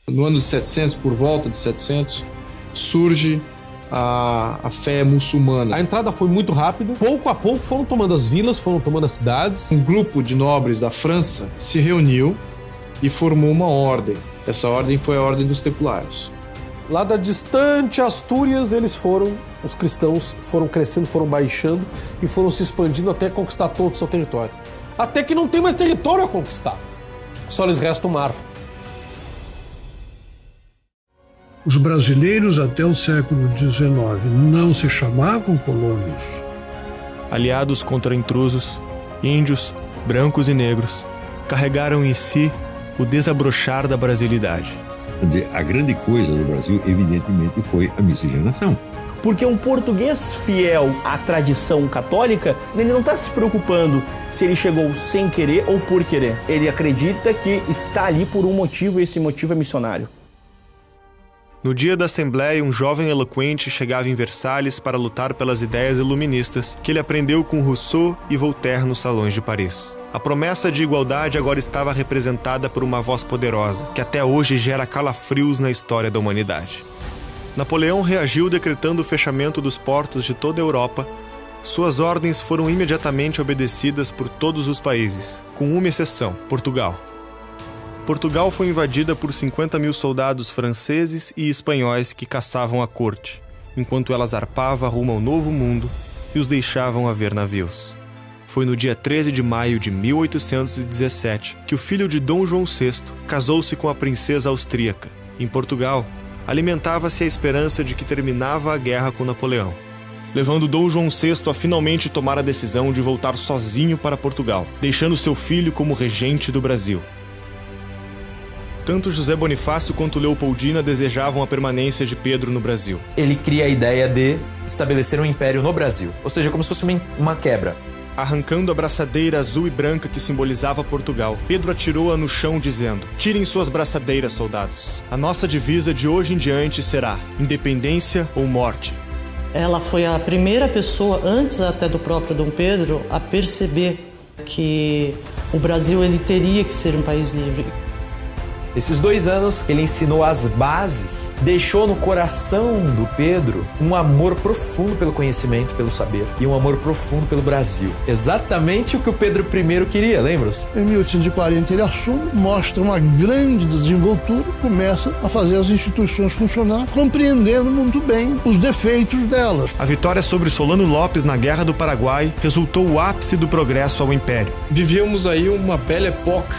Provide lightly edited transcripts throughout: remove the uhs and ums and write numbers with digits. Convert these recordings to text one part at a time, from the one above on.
No ano de 700, por volta de 700, surge a fé muçulmana. A entrada foi muito rápida. Pouco a pouco foram tomando as vilas, foram tomando as cidades. Um grupo de nobres da França se reuniu e formou uma ordem. Essa ordem foi a Ordem dos Templários. Lá da distante Astúrias, os cristãos foram crescendo, foram baixando e foram se expandindo até conquistar todo o seu território. Até que não tem mais território a conquistar. Só lhes resta o mar. Os brasileiros até o século XIX não se chamavam colônios. Aliados contra intrusos, índios, brancos e negros, carregaram em si o desabrochar da brasilidade. Quer dizer, a grande coisa do Brasil, evidentemente, foi a miscigenação. Porque um português fiel à tradição católica, ele não está se preocupando se ele chegou sem querer ou por querer. Ele acredita que está ali por um motivo e esse motivo é missionário. No dia da Assembleia, um jovem eloquente chegava em Versalhes para lutar pelas ideias iluministas que ele aprendeu com Rousseau e Voltaire nos salões de Paris. A promessa de igualdade agora estava representada por uma voz poderosa, que até hoje gera calafrios na história da humanidade. Napoleão reagiu decretando o fechamento dos portos de toda a Europa. Suas ordens foram imediatamente obedecidas por todos os países, com uma exceção, Portugal. Portugal foi invadida por 50 mil soldados franceses e espanhóis que caçavam a corte, enquanto ela zarpava rumo ao Novo Mundo e os deixavam a ver navios. Foi no dia 13 de maio de 1817 que o filho de Dom João VI casou-se com a princesa austríaca. Em Portugal, alimentava-se a esperança de que terminava a guerra com Napoleão, levando Dom João VI a finalmente tomar a decisão de voltar sozinho para Portugal, deixando seu filho como regente do Brasil. Tanto José Bonifácio quanto Leopoldina desejavam a permanência de Pedro no Brasil. Ele cria a ideia de estabelecer um império no Brasil, ou seja, como se fosse uma quebra. Arrancando a braçadeira azul e branca que simbolizava Portugal, Pedro atirou-a no chão dizendo: "Tirem suas braçadeiras, soldados. A nossa divisa de hoje em diante será independência ou morte." Ela foi a primeira pessoa, antes até do próprio Dom Pedro, a perceber que o Brasil ele teria que ser um país livre. Esses 2 anos, ele ensinou as bases, deixou no coração do Pedro um amor profundo pelo conhecimento, pelo saber e um amor profundo pelo Brasil. Exatamente o que o Pedro I queria, lembra-se? Em 1840 ele assume, mostra uma grande desenvoltura, começa a fazer as instituições funcionar, compreendendo muito bem os defeitos delas. A vitória sobre Solano Lopes na Guerra do Paraguai resultou o ápice do progresso ao Império. Vivíamos aí uma belle époque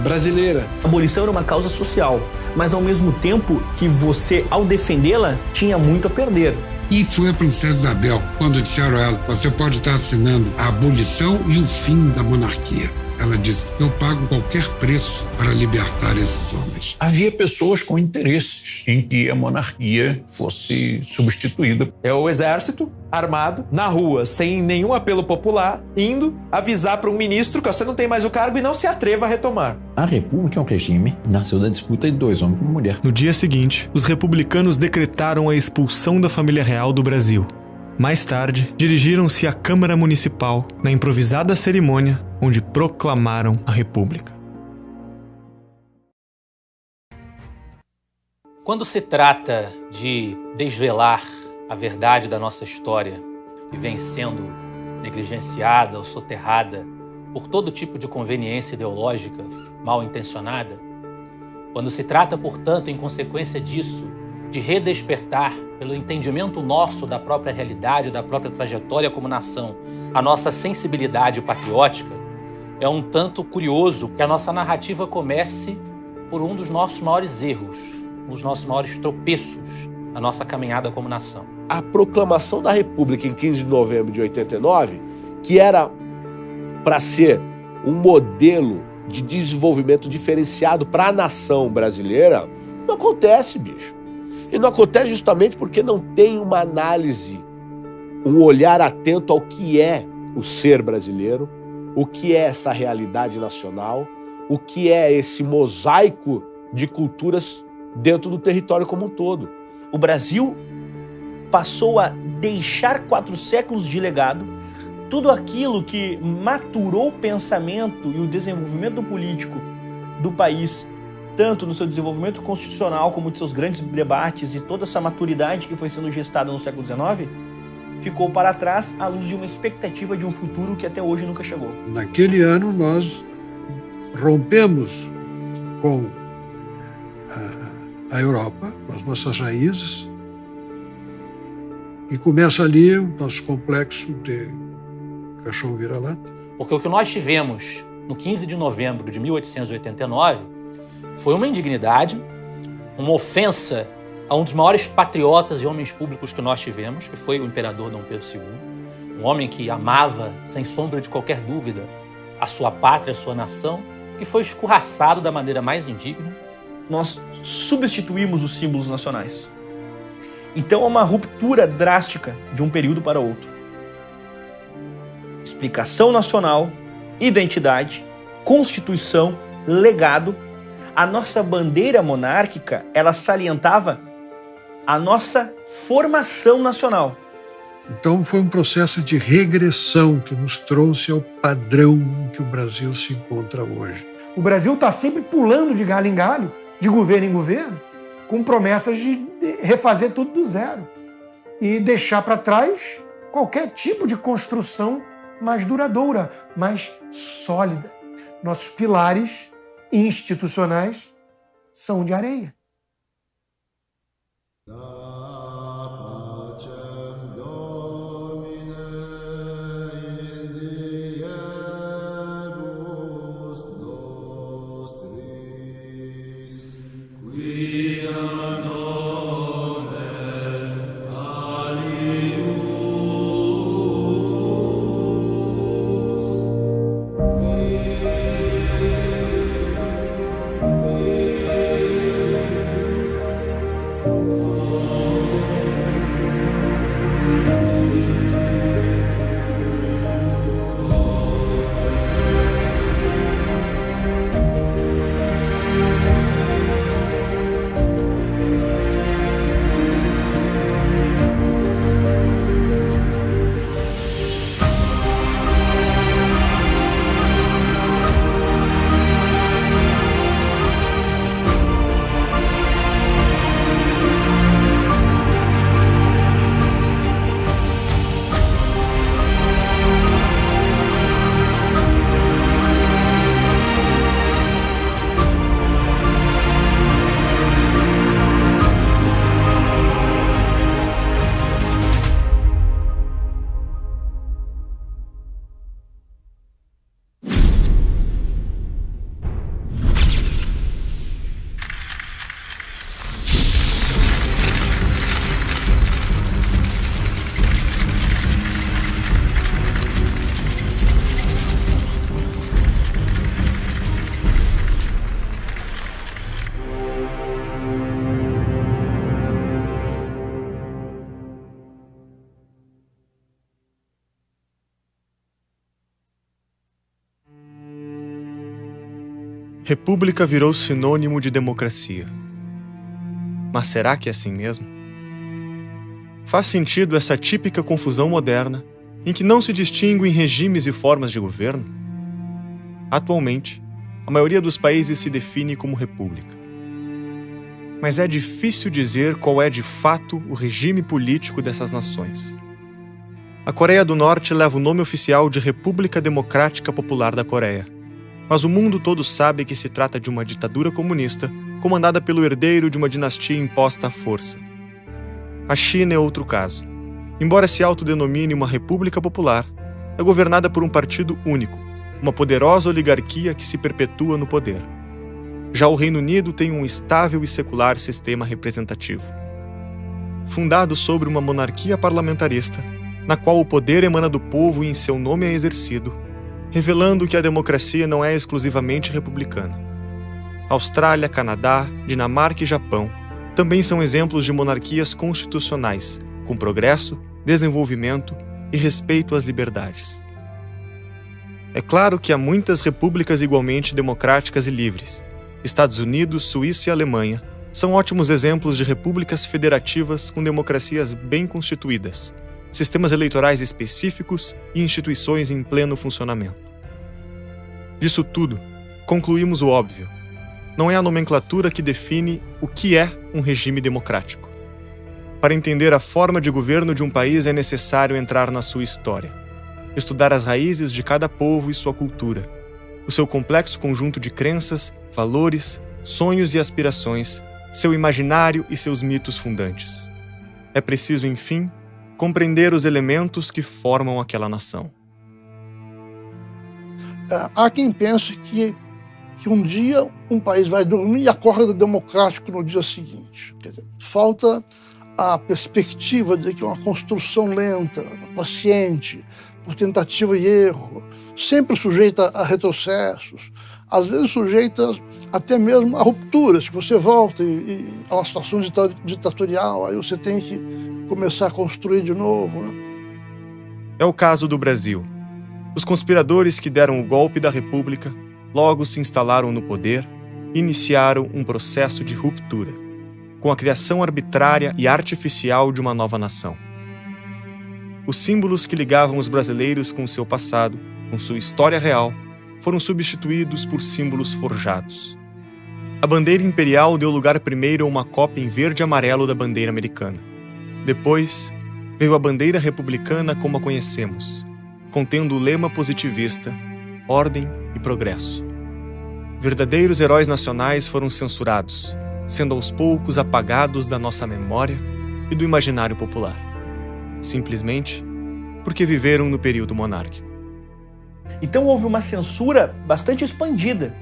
brasileira. A abolição era uma causa social, mas ao mesmo tempo que você, ao defendê-la, tinha muito a perder. E foi a princesa Isabel, quando disseram a ela: "Você pode estar assinando a abolição e o fim da monarquia." Ela disse: "Eu pago qualquer preço para libertar esses homens." Havia pessoas com interesses em que a monarquia fosse substituída. É o exército armado, na rua, sem nenhum apelo popular, indo avisar para um ministro que você não tem mais o cargo e não se atreva a retomar. A república é um regime, nasceu da disputa de 2 homens com uma mulher. No dia seguinte, os republicanos decretaram a expulsão da família real do Brasil. Mais tarde, dirigiram-se à Câmara Municipal, na improvisada cerimônia onde proclamaram a República. Quando se trata de desvelar a verdade da nossa história, que vem sendo negligenciada ou soterrada por todo tipo de conveniência ideológica mal intencionada, quando se trata, portanto, em consequência disso, de redespertar, pelo entendimento nosso da própria realidade, da própria trajetória como nação, a nossa sensibilidade patriótica, é um tanto curioso que a nossa narrativa comece por um dos nossos maiores erros, um dos nossos maiores tropeços na nossa caminhada como nação. A proclamação da República em 15 de novembro de 89, que era para ser um modelo de desenvolvimento diferenciado para a nação brasileira, não acontece, bicho. E não acontece justamente porque não tem uma análise, um olhar atento ao que é o ser brasileiro, o que é essa realidade nacional, o que é esse mosaico de culturas dentro do território como um todo. O Brasil passou a deixar 4 séculos de legado, tudo aquilo que maturou o pensamento e o desenvolvimento político do país tanto no seu desenvolvimento constitucional como de seus grandes debates e toda essa maturidade que foi sendo gestada no século XIX, ficou para trás à luz de uma expectativa de um futuro que até hoje nunca chegou. Naquele ano nós rompemos com a Europa, com as nossas raízes, e começa ali o nosso complexo de cachorro vira-lata. Porque o que nós tivemos no 15 de novembro de 1889 foi uma indignidade, uma ofensa a um dos maiores patriotas e homens públicos que nós tivemos, que foi o imperador Dom Pedro II, um homem que amava, sem sombra de qualquer dúvida, a sua pátria, a sua nação, que foi escorraçado da maneira mais indigna. Nós substituímos os símbolos nacionais. Então é uma ruptura drástica de um período para outro. Explicação nacional, identidade, constituição, legado. A nossa bandeira monárquica, ela salientava a nossa formação nacional. Então foi um processo de regressão que nos trouxe ao padrão em que o Brasil se encontra hoje. O Brasil está sempre pulando de galho em galho, de governo em governo, com promessas de refazer tudo do zero e deixar para trás qualquer tipo de construção mais duradoura, mais sólida. Nossos pilares institucionais são de areia. República virou sinônimo de democracia. Mas será que é assim mesmo? Faz sentido essa típica confusão moderna em que não se distinguem regimes e formas de governo? Atualmente, a maioria dos países se define como república. Mas é difícil dizer qual é de fato o regime político dessas nações. A Coreia do Norte leva o nome oficial de República Democrática Popular da Coreia. Mas o mundo todo sabe que se trata de uma ditadura comunista comandada pelo herdeiro de uma dinastia imposta à força. A China é outro caso. Embora se autodenomine uma república popular, é governada por um partido único, uma poderosa oligarquia que se perpetua no poder. Já o Reino Unido tem um estável e secular sistema representativo. Fundado sobre uma monarquia parlamentarista, na qual o poder emana do povo e em seu nome é exercido, revelando que a democracia não é exclusivamente republicana. Austrália, Canadá, Dinamarca e Japão também são exemplos de monarquias constitucionais, com progresso, desenvolvimento e respeito às liberdades. É claro que há muitas repúblicas igualmente democráticas e livres. Estados Unidos, Suíça e Alemanha são ótimos exemplos de repúblicas federativas com democracias bem constituídas, sistemas eleitorais específicos e instituições em pleno funcionamento. Disso tudo, concluímos o óbvio. não é a nomenclatura que define o que é um regime democrático. Para entender a forma de governo de um país é necessário entrar na sua história, estudar as raízes de cada povo e sua cultura, o seu complexo conjunto de crenças, valores, sonhos e aspirações, seu imaginário e seus mitos fundantes. É preciso, enfim, compreender os elementos que formam aquela nação. Há quem pense que um dia um país vai dormir e acorda democrático no dia seguinte. Quer dizer, falta a perspectiva de que é uma construção lenta, paciente, por tentativa e erro, sempre sujeita a retrocessos, às vezes sujeita até mesmo a rupturas, que você volta a uma situação ditatorial, aí você tem que começar a construir de novo, né? É o caso do Brasil. Os conspiradores que deram o golpe da República logo se instalaram no poder e iniciaram um processo de ruptura, com a criação arbitrária e artificial de uma nova nação. Os símbolos que ligavam os brasileiros com seu passado, com sua história real, foram substituídos por símbolos forjados. A bandeira imperial deu lugar primeiro a uma cópia em verde e amarelo da bandeira americana. Depois, veio a bandeira republicana como a conhecemos, contendo o lema positivista, ordem e progresso. Verdadeiros heróis nacionais foram censurados, sendo aos poucos apagados da nossa memória e do imaginário popular. Simplesmente porque viveram no período monárquico. Então houve uma censura bastante expandida.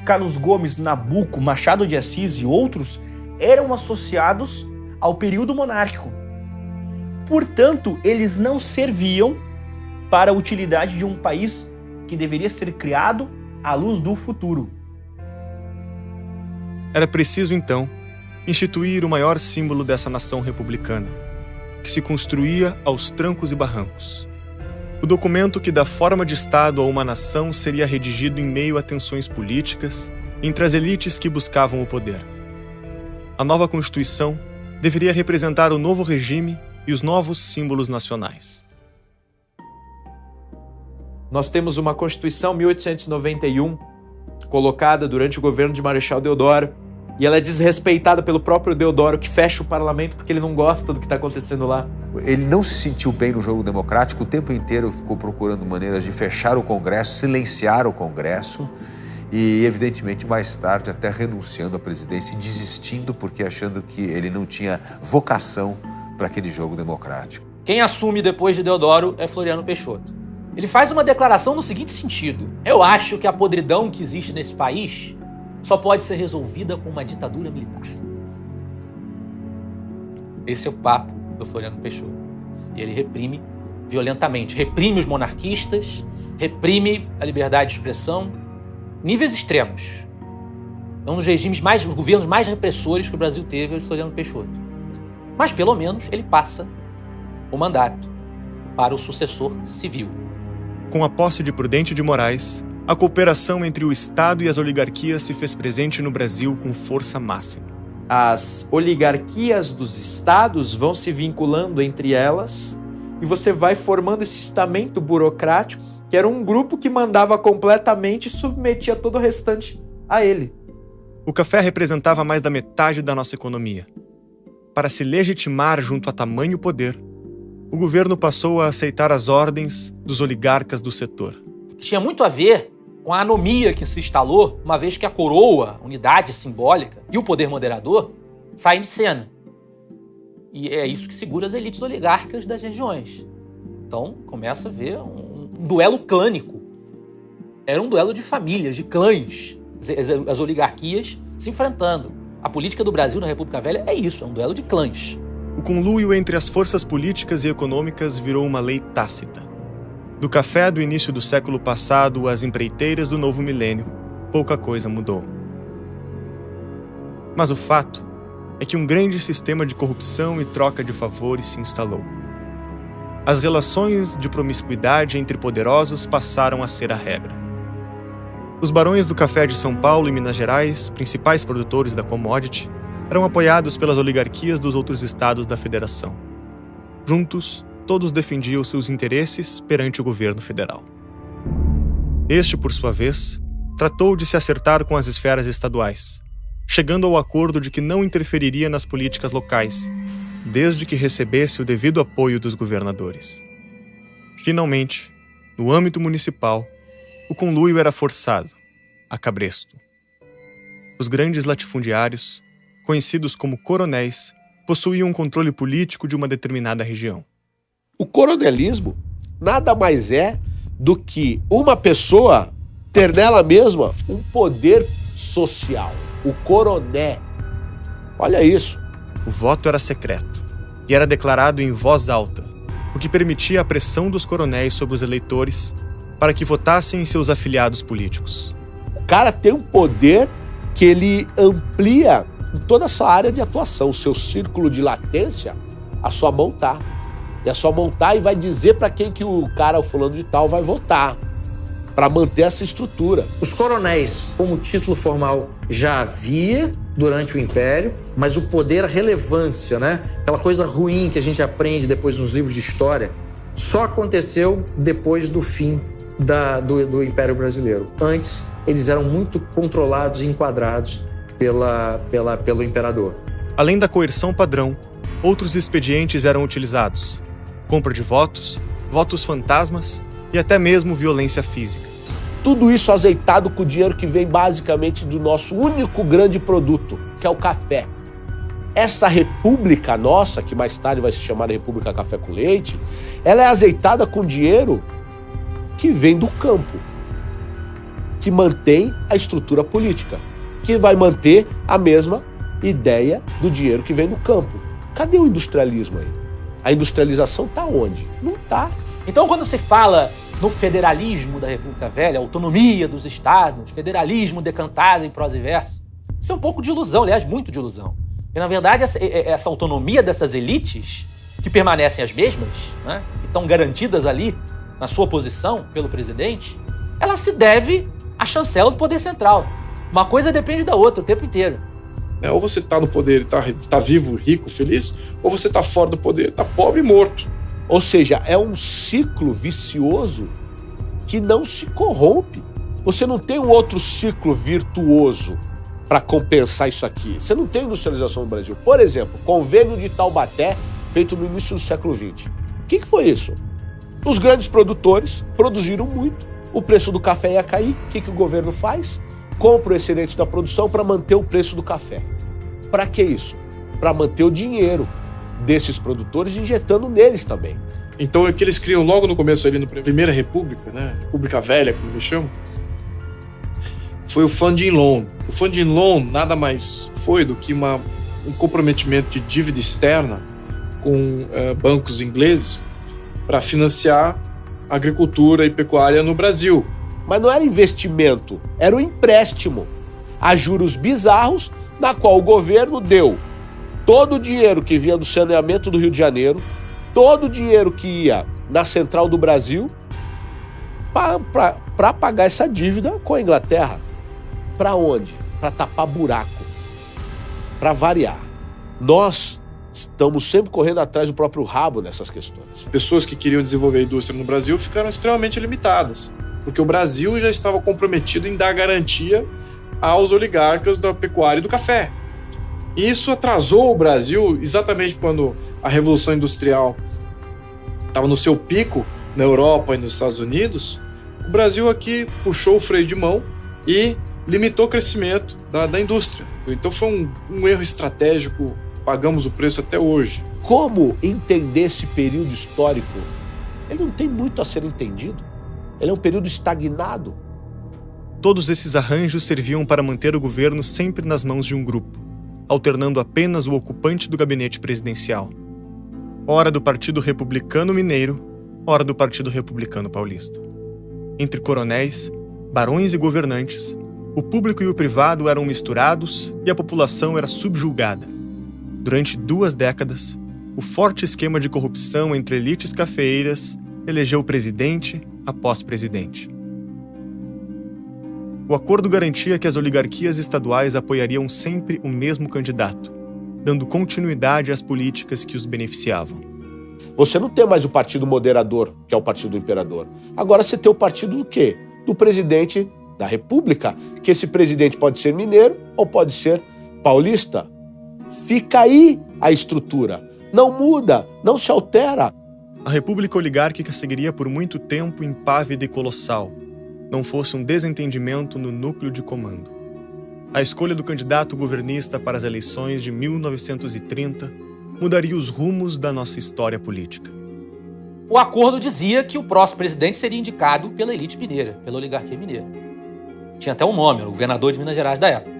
Carlos Gomes, Nabuco, Machado de Assis e outros eram associados ao período monárquico. Portanto, eles não serviam para a utilidade de um país que deveria ser criado à luz do futuro. Era preciso, então, instituir o maior símbolo dessa nação republicana, que se construía aos trancos e barrancos. O documento que dá forma de Estado a uma nação seria redigido em meio a tensões políticas entre as elites que buscavam o poder. A nova Constituição deveria representar o novo regime e os novos símbolos nacionais. Nós temos uma Constituição 1891, colocada durante o governo de Marechal Deodoro, e ela é desrespeitada pelo próprio Deodoro, que fecha o parlamento porque ele não gosta do que está acontecendo lá. Ele não se sentiu bem no jogo democrático, o tempo inteiro ficou procurando maneiras de fechar o Congresso, silenciar o Congresso e, evidentemente, mais tarde até renunciando à presidência e desistindo porque achando que ele não tinha vocação para aquele jogo democrático. Quem assume depois de Deodoro é Floriano Peixoto. Ele faz uma declaração no seguinte sentido: eu acho que a podridão que existe nesse país só pode ser resolvida com uma ditadura militar. Esse é o papo do Floriano Peixoto. E ele reprime violentamente. Reprime os monarquistas, reprime a liberdade de expressão, níveis extremos. É um dos os governos mais repressores que o Brasil teve, é o de Floriano Peixoto. Mas, pelo menos, ele passa o mandato para o sucessor civil. Com a posse de Prudente de Moraes, a cooperação entre o Estado e as oligarquias se fez presente no Brasil com força máxima. As oligarquias dos estados vão se vinculando entre elas e você vai formando esse estamento burocrático, que era um grupo que mandava completamente e submetia todo o restante a ele. O café representava mais da metade da nossa economia. Para se legitimar junto a tamanho poder, o governo passou a aceitar as ordens dos oligarcas do setor. Tinha muito a ver com a anomia que se instalou, uma vez que a coroa, unidade simbólica, e o poder moderador saem de cena. E é isso que segura as elites oligárquicas das regiões. Então, começa a ver um duelo clânico. Era um duelo de famílias, de clãs, as oligarquias se enfrentando. A política do Brasil na República Velha é isso, é um duelo de clãs. O conluio entre as forças políticas e econômicas virou uma lei tácita. Do café do início do século passado às empreiteiras do novo milênio, pouca coisa mudou. Mas o fato é que um grande sistema de corrupção e troca de favores se instalou. As relações de promiscuidade entre poderosos passaram a ser a regra. Os barões do café de São Paulo e Minas Gerais, principais produtores da commodity, eram apoiados pelas oligarquias dos outros estados da federação. Juntos, todos defendiam seus interesses perante o governo federal. Este, por sua vez, tratou de se acertar com as esferas estaduais, chegando ao acordo de que não interferiria nas políticas locais, desde que recebesse o devido apoio dos governadores. Finalmente, no âmbito municipal, o conluio era forçado, a cabresto. Os grandes latifundiários, conhecidos como coronéis, possuíam um controle político de uma determinada região. O coronelismo nada mais é do que uma pessoa ter nela mesma um poder social. O coroné. Olha isso. O voto era secreto e era declarado em voz alta, o que permitia a pressão dos coronéis sobre os eleitores para que votassem em seus afiliados políticos. O cara tem um poder que ele amplia em toda a sua área de atuação, o seu círculo de latência, a sua mão tá. E a sua mão tá e vai dizer para quem que o cara, o fulano de tal, vai votar, para manter essa estrutura. Os coronéis, como título formal, já havia durante o Império, mas o poder, a relevância, né? Aquela coisa ruim que a gente aprende depois nos livros de história, só aconteceu depois do fim do Império Brasileiro. Antes, eles eram muito controlados e enquadrados pelo imperador. Além da coerção padrão, outros expedientes eram utilizados: compra de votos, votos fantasmas e até mesmo violência física. Tudo isso azeitado com o dinheiro que vem basicamente do nosso único grande produto, que é o café. Essa república nossa, que mais tarde vai se chamar República Café com Leite, ela é azeitada com dinheiro que vem do campo, que mantém a estrutura política, que vai manter a mesma ideia do dinheiro que vem do campo. Cadê o industrialismo aí? A industrialização está onde? Não está. Então, quando se fala no federalismo da República Velha, autonomia dos estados, federalismo decantado em prosa e verso, isso é um pouco de ilusão, aliás, muito de ilusão. E, na verdade, essa autonomia dessas elites, que permanecem as mesmas, né, que estão garantidas ali na sua posição pelo presidente, ela se deve à chancela do poder central. Uma coisa depende da outra o tempo inteiro. Ou você está no poder e está vivo, rico, feliz, ou você está fora do poder, está pobre e morto. Ou seja, é um ciclo vicioso que não se corrompe. Você não tem um outro ciclo virtuoso para compensar isso aqui. Você não tem industrialização no Brasil. Por exemplo, convênio de Taubaté, feito no início do século XX. O que foi isso? Os grandes produtores produziram muito, o preço do café ia cair. O que o governo faz? Compra o excedente da produção para manter o preço do café. Para que isso? Para manter o dinheiro desses produtores, injetando neles também. Então, o que eles criam logo no começo, ali na Primeira República, né? República Velha, como eles chamam, foi o funding loan. O funding loan nada mais foi do que um comprometimento de dívida externa com bancos ingleses para financiar a agricultura e pecuária no Brasil. Mas não era investimento, era um empréstimo a juros bizarros, na qual o governo deu todo o dinheiro que vinha do saneamento do Rio de Janeiro, todo o dinheiro que ia na Central do Brasil, para pagar essa dívida com a Inglaterra. Para onde? Para tapar buraco. Para variar. Nós estamos sempre correndo atrás do próprio rabo nessas questões. Pessoas que queriam desenvolver a indústria no Brasil ficaram extremamente limitadas, porque o Brasil já estava comprometido em dar garantia aos oligarcas da pecuária e do café. E isso atrasou o Brasil exatamente quando a Revolução Industrial estava no seu pico na Europa e nos Estados Unidos. O Brasil aqui puxou o freio de mão e limitou o crescimento da indústria. Então foi um erro estratégico, pagamos o preço até hoje. Como entender esse período histórico? Ele não tem muito a ser entendido. Ele é um período estagnado. Todos esses arranjos serviam para manter o governo sempre nas mãos de um grupo, alternando apenas o ocupante do gabinete presidencial. Ora do Partido Republicano Mineiro, ora do Partido Republicano Paulista. Entre coronéis, barões e governantes, o público e o privado eram misturados e a população era subjugada. Durante 2 décadas, o forte esquema de corrupção entre elites cafeeiras elegeu presidente após presidente. O acordo garantia que as oligarquias estaduais apoiariam sempre o mesmo candidato, dando continuidade às políticas que os beneficiavam. Você não tem mais o partido moderador, que é o partido do imperador. Agora você tem o partido do quê? Do presidente da República, que esse presidente pode ser mineiro ou pode ser paulista. Fica aí a estrutura. Não muda, não se altera. A República Oligárquica seguiria por muito tempo impávida e colossal, não fosse um desentendimento no núcleo de comando. A escolha do candidato governista para as eleições de 1930 mudaria os rumos da nossa história política. O acordo dizia que o próximo presidente seria indicado pela elite mineira, pela oligarquia mineira. Tinha até um nome, era o governador de Minas Gerais da época.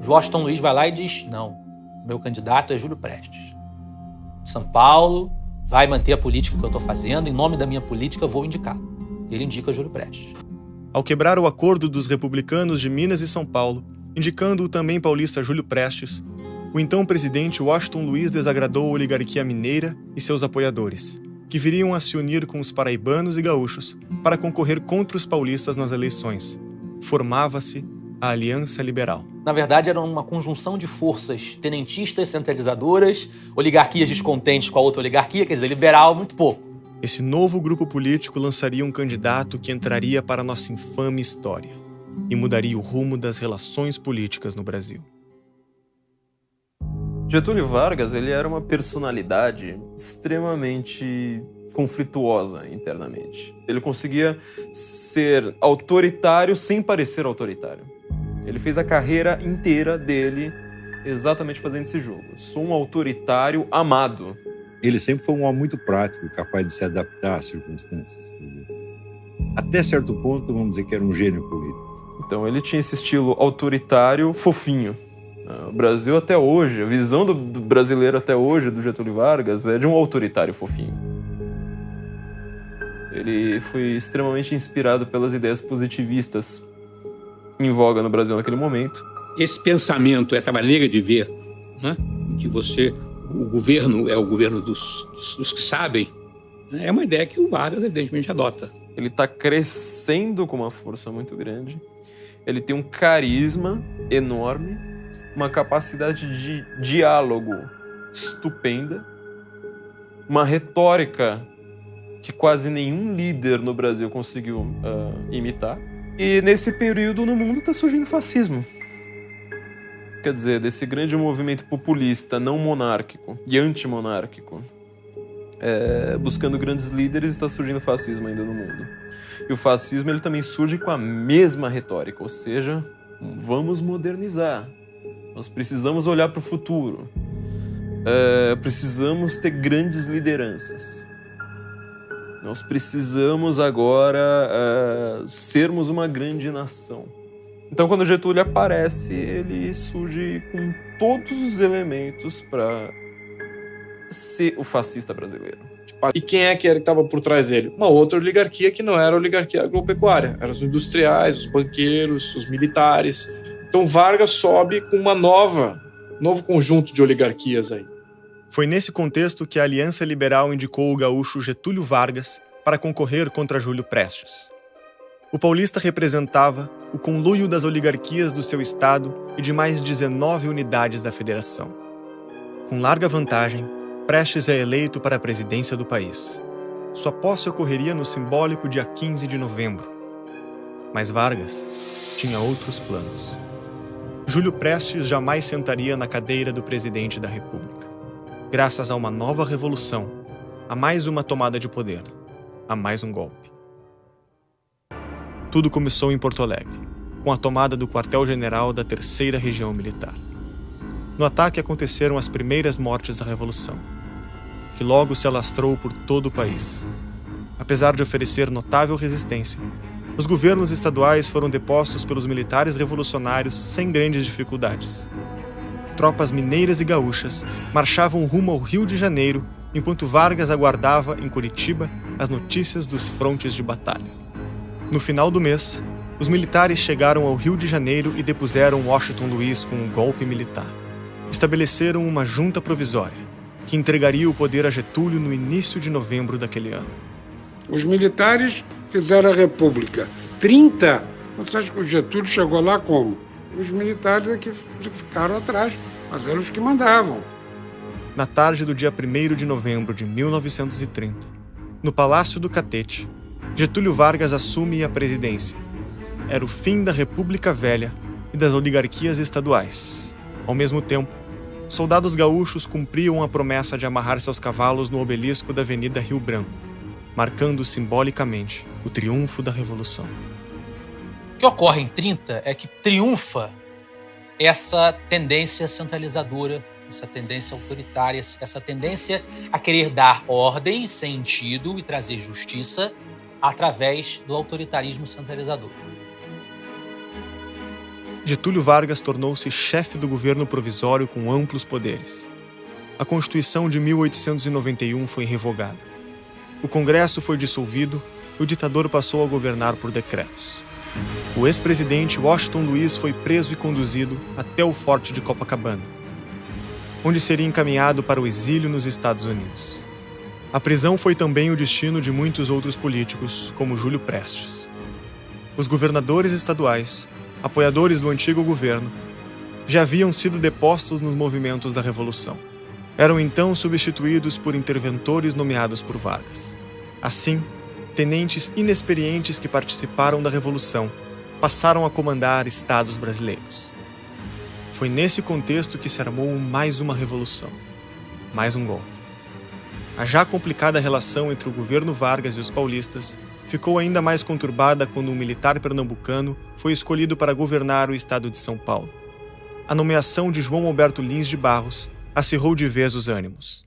Washington Luiz vai lá e diz, não, meu candidato é Júlio Prestes. São Paulo vai manter a política que eu estou fazendo, em nome da minha política eu vou indicar. Ele indica Júlio Prestes. Ao quebrar o acordo dos republicanos de Minas e São Paulo, indicando o também paulista Júlio Prestes, o então presidente Washington Luiz desagradou a oligarquia mineira e seus apoiadores, que viriam a se unir com os paraibanos e gaúchos para concorrer contra os paulistas nas eleições. Formava-se a Aliança Liberal. Na verdade, era uma conjunção de forças tenentistas, centralizadoras, oligarquias descontentes com a outra oligarquia, quer dizer, liberal, muito pouco. Esse novo grupo político lançaria um candidato que entraria para a nossa infame história e mudaria o rumo das relações políticas no Brasil. Getúlio Vargas, ele era uma personalidade extremamente conflituosa internamente. Ele conseguia ser autoritário sem parecer autoritário. Ele fez a carreira inteira dele exatamente fazendo esse jogo. Sou um autoritário amado. Ele sempre foi um homem muito prático, capaz de se adaptar às circunstâncias. Até certo ponto, vamos dizer que era um gênio político. Então ele tinha esse estilo autoritário, fofinho. O Brasil até hoje, a visão do brasileiro até hoje, do Getúlio Vargas, é de um autoritário fofinho. Ele foi extremamente inspirado pelas ideias positivistas em voga no Brasil naquele momento. Esse pensamento, essa maneira de ver, né, que o governo é o governo dos que sabem, é uma ideia que o Vargas, evidentemente, adota. Ele está crescendo com uma força muito grande. Ele tem um carisma enorme, uma capacidade de diálogo estupenda, uma retórica que quase nenhum líder no Brasil conseguiu imitar. E nesse período no mundo está surgindo o fascismo. Quer dizer, desse grande movimento populista, não monárquico e antimonárquico, buscando grandes líderes, está surgindo o fascismo ainda no mundo. E o fascismo ele também surge com a mesma retórica, ou seja, vamos modernizar. Nós precisamos olhar para o futuro. Precisamos ter grandes lideranças. Nós precisamos agora sermos uma grande nação. Então, quando Getúlio aparece, ele surge com todos os elementos para ser o fascista brasileiro. E quem é que estava por trás dele? Uma outra oligarquia que não era a oligarquia agropecuária. Eram os industriais, os banqueiros, os militares. Então Vargas sobe com novo conjunto de oligarquias aí. Foi nesse contexto que a Aliança Liberal indicou o gaúcho Getúlio Vargas para concorrer contra Júlio Prestes. O paulista representava o conluio das oligarquias do seu estado e de mais 19 unidades da federação. Com larga vantagem, Prestes é eleito para a presidência do país. Sua posse ocorreria no simbólico dia 15 de novembro. Mas Vargas tinha outros planos. Júlio Prestes jamais sentaria na cadeira do presidente da República. Graças a uma nova revolução, a mais uma tomada de poder, a mais um golpe. Tudo começou em Porto Alegre, com a tomada do quartel-general da 3ª Região Militar. No ataque aconteceram as primeiras mortes da Revolução, que logo se alastrou por todo o país. Apesar de oferecer notável resistência, os governos estaduais foram depostos pelos militares revolucionários sem grandes dificuldades. Tropas mineiras e gaúchas marchavam rumo ao Rio de Janeiro, enquanto Vargas aguardava, em Curitiba, as notícias dos frontes de batalha. No final do mês, os militares chegaram ao Rio de Janeiro e depuseram Washington Luiz com um golpe militar. Estabeleceram uma junta provisória, que entregaria o poder a Getúlio no início de novembro daquele ano. Os militares fizeram a República. 30, você acha que o Getúlio chegou lá como? Os militares é que ficaram atrás, mas eram os que mandavam. Na tarde do dia 1º de novembro de 1930, no Palácio do Catete, Getúlio Vargas assume a presidência era o fim da República Velha e das oligarquias estaduais. Ao mesmo tempo, soldados gaúchos cumpriam a promessa de amarrar seus cavalos no obelisco da Avenida Rio Branco, marcando simbolicamente o triunfo da Revolução. O que ocorre em 30 é que triunfa essa tendência centralizadora, essa tendência autoritária, essa tendência a querer dar ordem, sentido e trazer justiça através do autoritarismo centralizador. Getúlio Vargas tornou-se chefe do governo provisório com amplos poderes. A Constituição de 1891 foi revogada. O Congresso foi dissolvido e o ditador passou a governar por decretos. O ex-presidente Washington Luiz foi preso e conduzido até o Forte de Copacabana, onde seria encaminhado para o exílio nos Estados Unidos. A prisão foi também o destino de muitos outros políticos, como Júlio Prestes. Os governadores estaduais, apoiadores do antigo governo, já haviam sido depostos nos movimentos da Revolução. Eram então substituídos por interventores nomeados por Vargas. Assim, tenentes inexperientes que participaram da Revolução passaram a comandar estados brasileiros. Foi nesse contexto que se armou mais uma revolução, mais um golpe. A já complicada relação entre o governo Vargas e os paulistas ficou ainda mais conturbada quando um militar pernambucano foi escolhido para governar o estado de São Paulo. A nomeação de João Alberto Lins de Barros acirrou de vez os ânimos.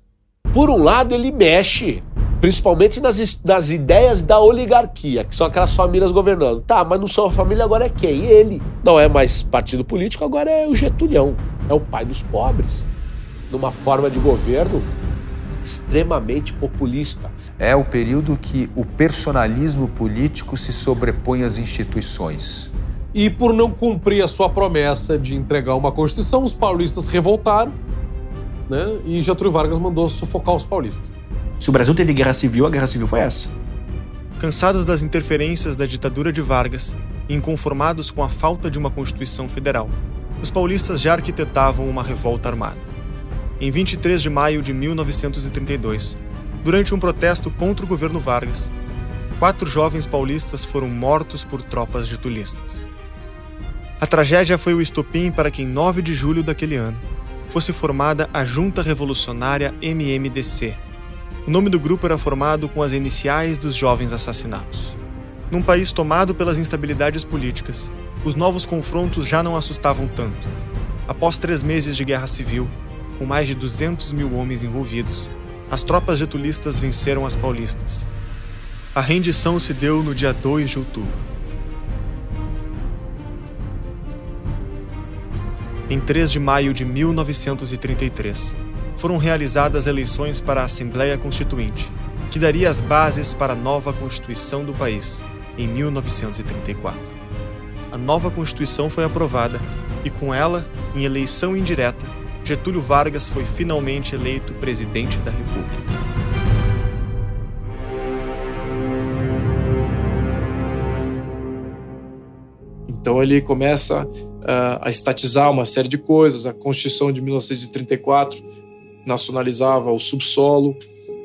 Por um lado, ele mexe, principalmente nas ideias da oligarquia, que são aquelas famílias governando. Tá, mas não são a família, agora é quem? Ele. Não é mais partido político, agora é o Getulhão. É o pai dos pobres. Numa forma de governo extremamente populista. É o período que o personalismo político se sobrepõe às instituições. E por não cumprir a sua promessa de entregar uma Constituição, os paulistas revoltaram, né? E Getúlio Vargas mandou sufocar os paulistas. Se o Brasil teve guerra civil, a guerra civil foi essa. Cansados das interferências da ditadura de Vargas e inconformados com a falta de uma Constituição Federal, os paulistas já arquitetavam uma revolta armada. Em 23 de maio de 1932, durante um protesto contra o governo Vargas, 4 jovens paulistas foram mortos por tropas getulistas. A tragédia foi o estopim para que, em 9 de julho daquele ano, fosse formada a Junta Revolucionária MMDC. O nome do grupo era formado com as iniciais dos jovens assassinados. Num país tomado pelas instabilidades políticas, os novos confrontos já não assustavam tanto. Após 3 meses de guerra civil, com mais de 200 mil homens envolvidos, as tropas getulistas venceram as paulistas. A rendição se deu no dia 2 de outubro. Em 3 de maio de 1933, foram realizadas eleições para a Assembleia Constituinte, que daria as bases para a nova Constituição do país, em 1934. A nova Constituição foi aprovada e, com ela, em eleição indireta, Getúlio Vargas foi finalmente eleito presidente da República. Então ele começa a estatizar uma série de coisas. A Constituição de 1934 nacionalizava o subsolo,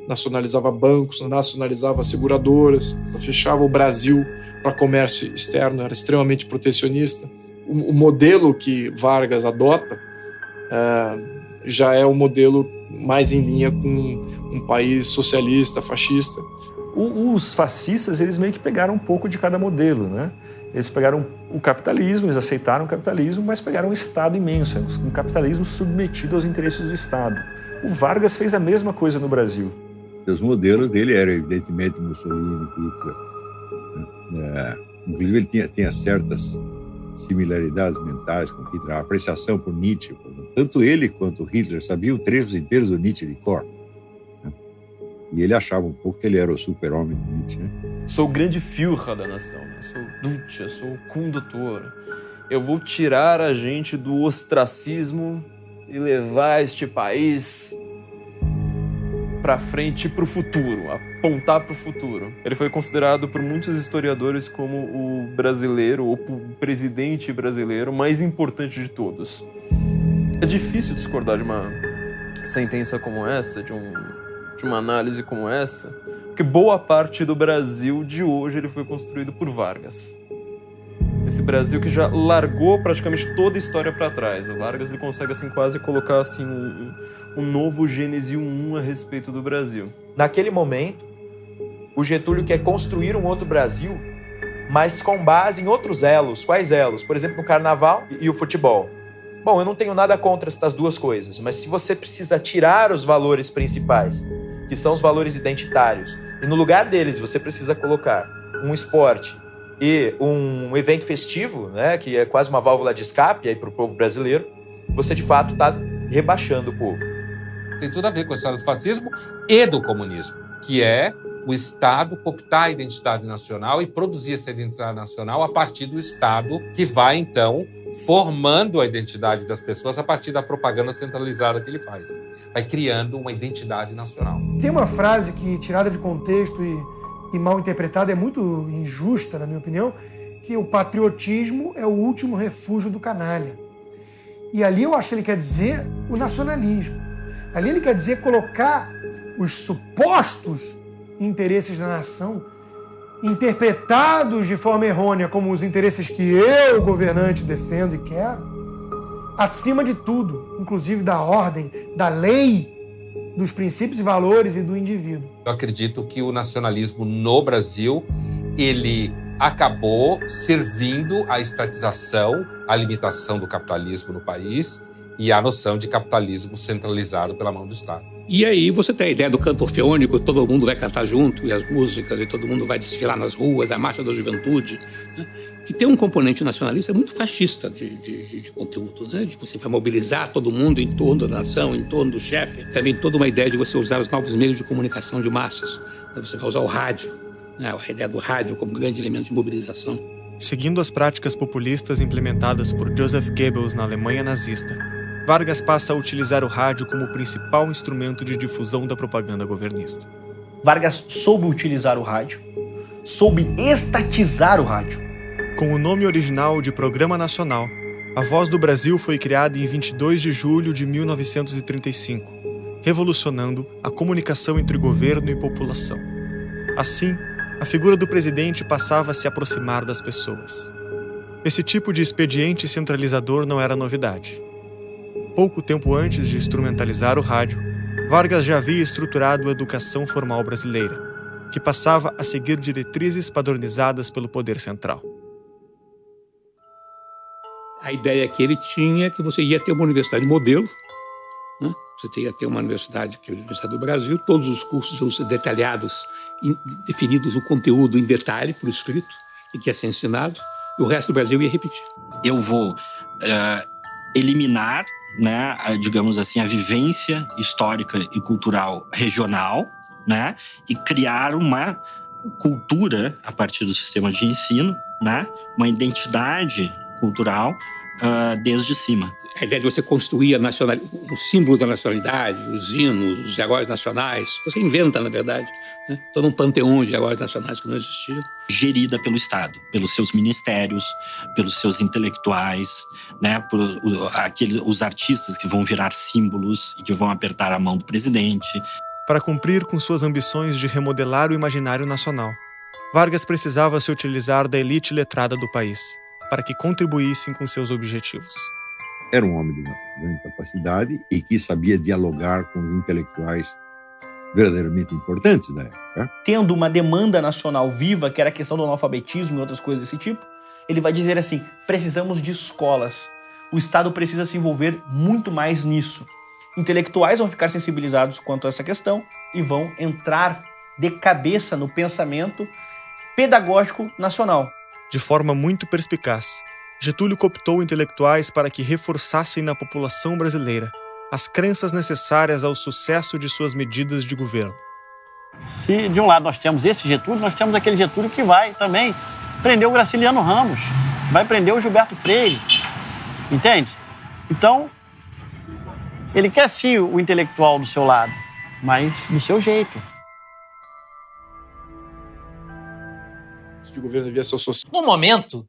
nacionalizava bancos, nacionalizava seguradoras, fechava o Brasil para comércio externo, era extremamente protecionista. O modelo que Vargas adota já é o modelo mais em linha com um país socialista, fascista. Os fascistas, eles meio que pegaram um pouco de cada modelo, né? Eles pegaram o capitalismo, eles aceitaram o capitalismo, mas pegaram um Estado imenso, um capitalismo submetido aos interesses do Estado. O Vargas fez a mesma coisa no Brasil. Os modelos dele eram, evidentemente, Mussolini, Hitler. Inclusive, ele tinha certas similaridades mentais com Hitler, a apreciação por Nietzsche. Tanto ele quanto Hitler sabiam trechos inteiros do Nietzsche de cor. E ele achava um pouco que ele era o super-homem do Nietzsche. Sou o grande Führer da nação, né? Sou o Duce, sou o condutor. Eu vou tirar a gente do ostracismo e levar este país para frente e para o futuro, apontar para o futuro. Ele foi considerado por muitos historiadores como o brasileiro, ou o presidente brasileiro mais importante de todos. É difícil discordar de uma sentença como essa, de uma análise como essa, porque boa parte do Brasil de hoje ele foi construído por Vargas. Esse Brasil que já largou praticamente toda a história para trás. O Vargas ele consegue assim quase colocar assim um novo Gênese 1 a respeito do Brasil. Naquele momento, o Getúlio quer construir um outro Brasil, mas com base em outros elos. Quais elos? Por exemplo, no carnaval e o futebol. Bom, eu não tenho nada contra estas duas coisas, mas se você precisa tirar os valores principais, que são os valores identitários, e no lugar deles você precisa colocar um esporte e um evento festivo, né, que é quase uma válvula de escape para o povo brasileiro, você de fato está rebaixando o povo. Tem tudo a ver com a história do fascismo e do comunismo, que é o Estado cooptar a identidade nacional e produzir essa identidade nacional a partir do Estado, que vai, então, formando a identidade das pessoas a partir da propaganda centralizada que ele faz. Vai criando uma identidade nacional. Tem uma frase que, tirada de contexto e mal interpretada, é muito injusta, na minha opinião, que o patriotismo é o último refúgio do canalha. E ali eu acho que ele quer dizer o nacionalismo. Ali ele quer dizer colocar os supostos interesses da nação, interpretados de forma errônea como os interesses que eu, governante, defendo e quero, acima de tudo, inclusive da ordem, da lei, dos princípios e valores e do indivíduo. Eu acredito que o nacionalismo no Brasil, ele acabou servindo à estatização, à limitação do capitalismo no país e à noção de capitalismo centralizado pela mão do Estado. E aí você tem a ideia do canto orfeônico, todo mundo vai cantar junto, e as músicas, e todo mundo vai desfilar nas ruas, a marcha da juventude, né? Que tem um componente nacionalista muito fascista de conteúdo, né? De você vai mobilizar todo mundo em torno da nação, em torno do chefe. Também toda uma ideia de você usar os novos meios de comunicação de massas. Você vai usar o rádio, né? A ideia do rádio como grande elemento de mobilização. Seguindo as práticas populistas implementadas por Joseph Goebbels na Alemanha nazista, Vargas passa a utilizar o rádio como principal instrumento de difusão da propaganda governista. Vargas soube utilizar o rádio, soube estatizar o rádio. Com o nome original de Programa Nacional, a Voz do Brasil foi criada em 22 de julho de 1935, revolucionando a comunicação entre governo e população. Assim, a figura do presidente passava a se aproximar das pessoas. Esse tipo de expediente centralizador não era novidade. Pouco tempo antes de instrumentalizar o rádio, Vargas já havia estruturado a educação formal brasileira, que passava a seguir diretrizes padronizadas pelo poder central. A ideia que ele tinha é que você ia ter uma universidade modelo, né? Você ia ter uma universidade, que é a Universidade do Brasil, todos os cursos iam ser detalhados, definidos o conteúdo em detalhe, por escrito, e que ia ser ensinado, e o resto do Brasil ia repetir. Eu vou eliminar, né, digamos assim, a vivência histórica e cultural regional, né, e criar uma cultura a partir do sistema de ensino, né, uma identidade cultural desde cima. A ideia de você construir o símbolo da nacionalidade, os hinos, os heróis nacionais, você inventa, na verdade, né, todo um panteão de heróis nacionais que não existia. Gerida pelo Estado, pelos seus ministérios, pelos seus intelectuais, né, por os artistas que vão virar símbolos e que vão apertar a mão do presidente. Para cumprir com suas ambições de remodelar o imaginário nacional, Vargas precisava se utilizar da elite letrada do país, para que contribuíssem com seus objetivos. Era um homem de uma grande capacidade e que sabia dialogar com os intelectuais verdadeiramente importantes da época. Tendo uma demanda nacional viva, que era a questão do analfabetismo e outras coisas desse tipo, ele vai dizer assim, precisamos de escolas. O Estado precisa se envolver muito mais nisso. Intelectuais vão ficar sensibilizados quanto a essa questão e vão entrar de cabeça no pensamento pedagógico nacional. De forma muito perspicaz, Getúlio cooptou intelectuais para que reforçassem na população brasileira as crenças necessárias ao sucesso de suas medidas de governo. Se de um lado nós temos esse Getúlio, nós temos aquele Getúlio que vai também prender o Graciliano Ramos, vai prender o Gilberto Freire, entende? Então, ele quer sim o intelectual do seu lado, mas do seu jeito. De governo devia ser social. No momento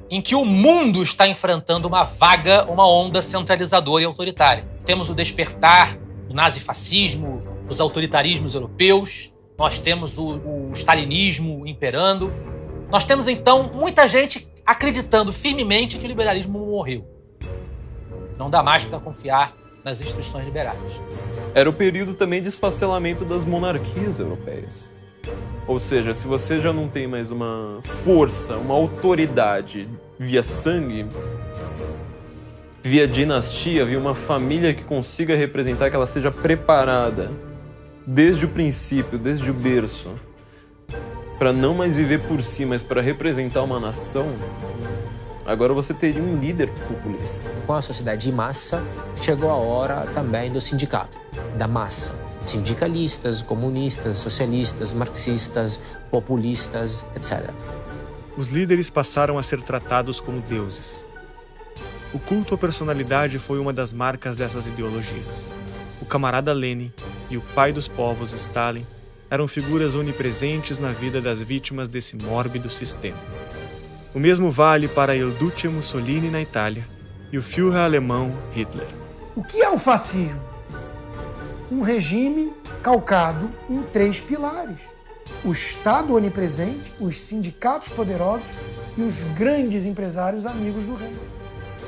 em que o mundo está enfrentando uma onda centralizadora e autoritária. Temos o despertar do nazifascismo, dos autoritarismos europeus, nós temos o stalinismo imperando. Nós temos, então, muita gente acreditando firmemente que o liberalismo morreu. Não dá mais para confiar nas instituições liberais. Era o período também de esfacelamento das monarquias europeias. Ou seja, se você já não tem mais uma força, uma autoridade via sangue, via dinastia, via uma família que consiga representar, que ela seja preparada desde o princípio, desde o berço, para não mais viver por si, mas para representar uma nação, agora você teria um líder populista. Com a sociedade de massa, chegou a hora também do sindicato, da massa. Sindicalistas, comunistas, socialistas, marxistas, populistas, etc. Os líderes passaram a ser tratados como deuses. O culto à personalidade foi uma das marcas dessas ideologias. O camarada Lenin e o pai dos povos, Stalin, eram figuras onipresentes na vida das vítimas desse mórbido sistema. O mesmo vale para Il Duce Mussolini na Itália e o Führer alemão Hitler. O que é o fascismo? Um regime calcado em 3 pilares: o Estado onipresente, os sindicatos poderosos e os grandes empresários amigos do rei.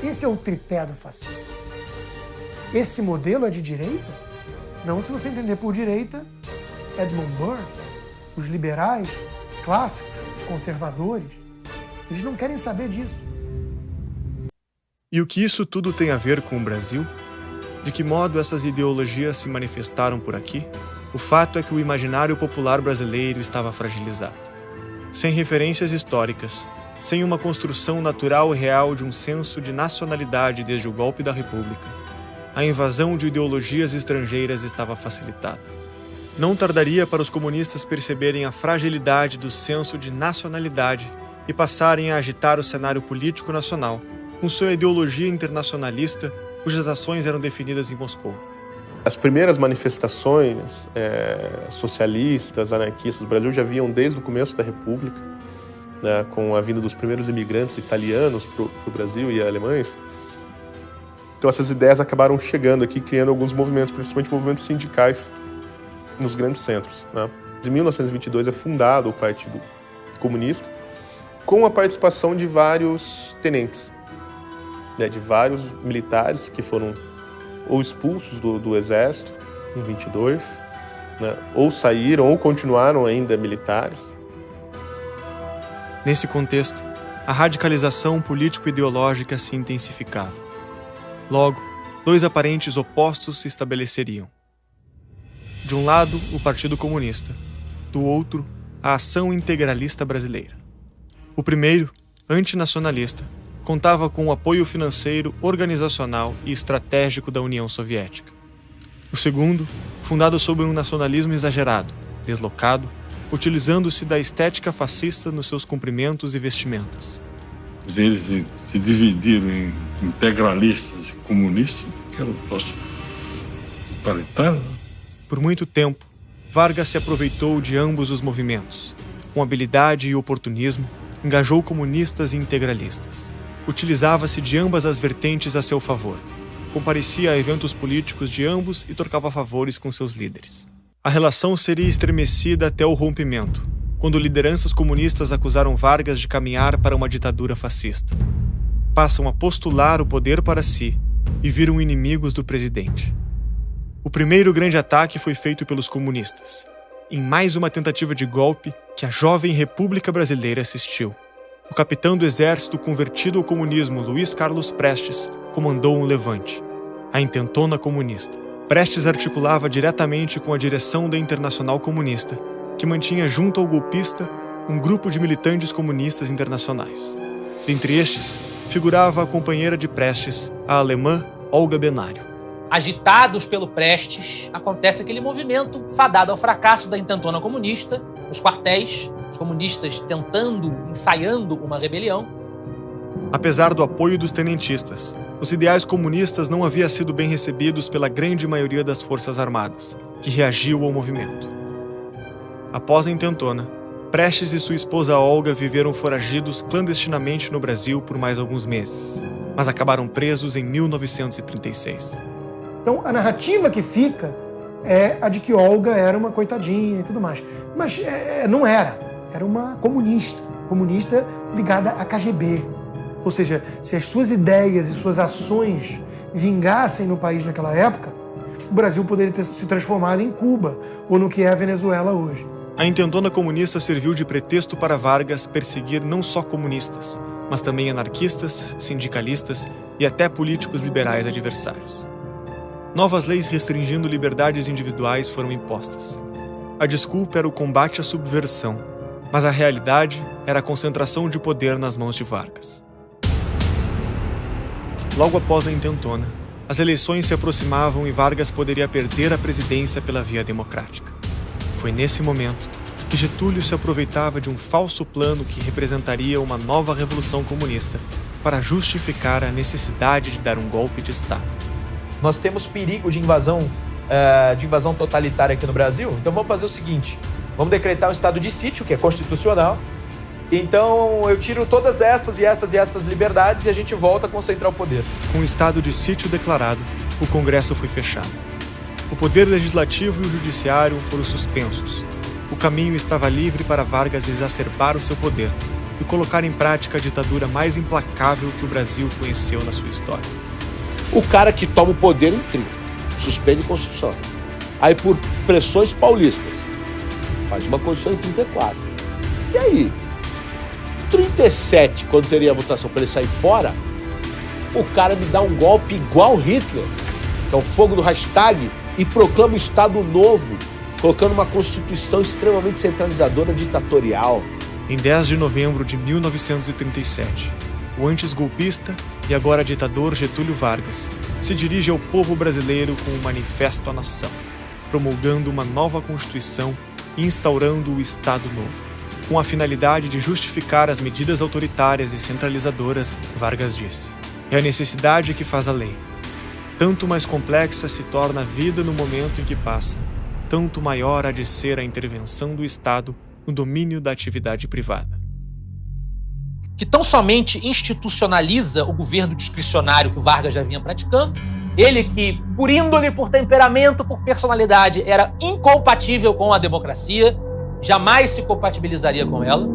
Esse é o tripé do fascismo. Esse modelo é de direita? Não, se você entender por direita, Edmund Burke, os liberais clássicos, os conservadores, eles não querem saber disso. E o que isso tudo tem a ver com o Brasil? De que modo essas ideologias se manifestaram por aqui? O fato é que o imaginário popular brasileiro estava fragilizado. Sem referências históricas, sem uma construção natural e real de um senso de nacionalidade desde o golpe da República, a invasão de ideologias estrangeiras estava facilitada. Não tardaria para os comunistas perceberem a fragilidade do senso de nacionalidade e passarem a agitar o cenário político nacional com sua ideologia internacionalista, cujas ações eram definidas em Moscou. As primeiras manifestações socialistas, anarquistas do Brasil já vinham desde o começo da República, né, com a vinda dos primeiros imigrantes italianos para o Brasil e alemães. Então essas ideias acabaram chegando aqui, criando alguns movimentos, principalmente movimentos sindicais, nos grandes centros, né. Em 1922 é fundado o Partido Comunista, com a participação de vários tenentes, de vários militares que foram ou expulsos do exército em 22, né, ou saíram ou continuaram ainda militares. Nesse contexto, a radicalização político-ideológica se intensificava. Logo, 2 aparentes opostos se estabeleceriam. De um lado, o Partido Comunista, do outro, a Ação Integralista Brasileira. O primeiro, antinacionalista, contava com o apoio financeiro, organizacional e estratégico da União Soviética. O segundo, fundado sobre um nacionalismo exagerado, deslocado, utilizando-se da estética fascista nos seus cumprimentos e vestimentas. Eles se dividiram em integralistas e comunistas, que era o próximo totalitário. Por muito tempo, Vargas se aproveitou de ambos os movimentos. Com habilidade e oportunismo, engajou comunistas e integralistas. Utilizava-se de ambas as vertentes a seu favor. Comparecia a eventos políticos de ambos e trocava favores com seus líderes. A relação seria estremecida até o rompimento, quando lideranças comunistas acusaram Vargas de caminhar para uma ditadura fascista. Passam a postular o poder para si e viram inimigos do presidente. O primeiro grande ataque foi feito pelos comunistas, em mais uma tentativa de golpe que a jovem República Brasileira assistiu. O capitão do exército convertido ao comunismo Luiz Carlos Prestes comandou um levante, a Intentona Comunista. Prestes articulava diretamente com a direção da Internacional Comunista, que mantinha junto ao golpista um grupo de militantes comunistas internacionais. Dentre estes, figurava a companheira de Prestes, a alemã Olga Benário. Agitados pelo Prestes, acontece aquele movimento fadado ao fracasso da Intentona Comunista, os quartéis, os comunistas ensaiando uma rebelião. Apesar do apoio dos tenentistas, os ideais comunistas não haviam sido bem recebidos pela grande maioria das forças armadas, que reagiu ao movimento. Após a Intentona, Prestes e sua esposa Olga viveram foragidos clandestinamente no Brasil por mais alguns meses, mas acabaram presos em 1936. Então, a narrativa que fica é a de que Olga era uma coitadinha e tudo mais. Mas não era. Era uma comunista. comunista ligada à KGB. Ou seja, se as suas ideias e suas ações vingassem no país naquela época, o Brasil poderia ter se transformado em Cuba ou no que é a Venezuela hoje. A intentona comunista serviu de pretexto para Vargas perseguir não só comunistas, mas também anarquistas, sindicalistas e até políticos liberais adversários. Novas leis restringindo liberdades individuais foram impostas. A desculpa era o combate à subversão, mas a realidade era a concentração de poder nas mãos de Vargas. Logo após a intentona, as eleições se aproximavam e Vargas poderia perder a presidência pela via democrática. Foi nesse momento que Getúlio se aproveitava de um falso plano que representaria uma nova revolução comunista para justificar a necessidade de dar um golpe de Estado. Nós temos perigo de invasão totalitária aqui no Brasil, então vamos fazer o seguinte, vamos decretar um estado de sítio, que é constitucional, então eu tiro todas estas liberdades e a gente volta a concentrar o poder. Com o estado de sítio declarado, o Congresso foi fechado. O poder legislativo e o judiciário foram suspensos. O caminho estava livre para Vargas exacerbar o seu poder e colocar em prática a ditadura mais implacável que o Brasil conheceu na sua história. O cara que toma o poder em 30, suspende a Constituição. Aí, por pressões paulistas, faz uma Constituição em 34. E aí, 37, quando teria a votação para ele sair fora, o cara me dá um golpe igual Hitler, que é o fogo do hashtag, e proclama um Estado novo, colocando uma Constituição extremamente centralizadora, ditatorial. Em 10 de novembro de 1937, o antes-golpista e agora ditador Getúlio Vargas se dirige ao povo brasileiro com um manifesto à nação, promulgando uma nova Constituição e instaurando o Estado Novo. Com a finalidade de justificar as medidas autoritárias e centralizadoras, Vargas disse: é a necessidade que faz a lei. Tanto mais complexa se torna a vida no momento em que passa, tanto maior há de ser a intervenção do Estado no domínio da atividade privada. Que tão somente institucionaliza o governo discricionário que o Vargas já vinha praticando. Ele que, por índole, por temperamento, por personalidade, era incompatível com a democracia, jamais se compatibilizaria com ela.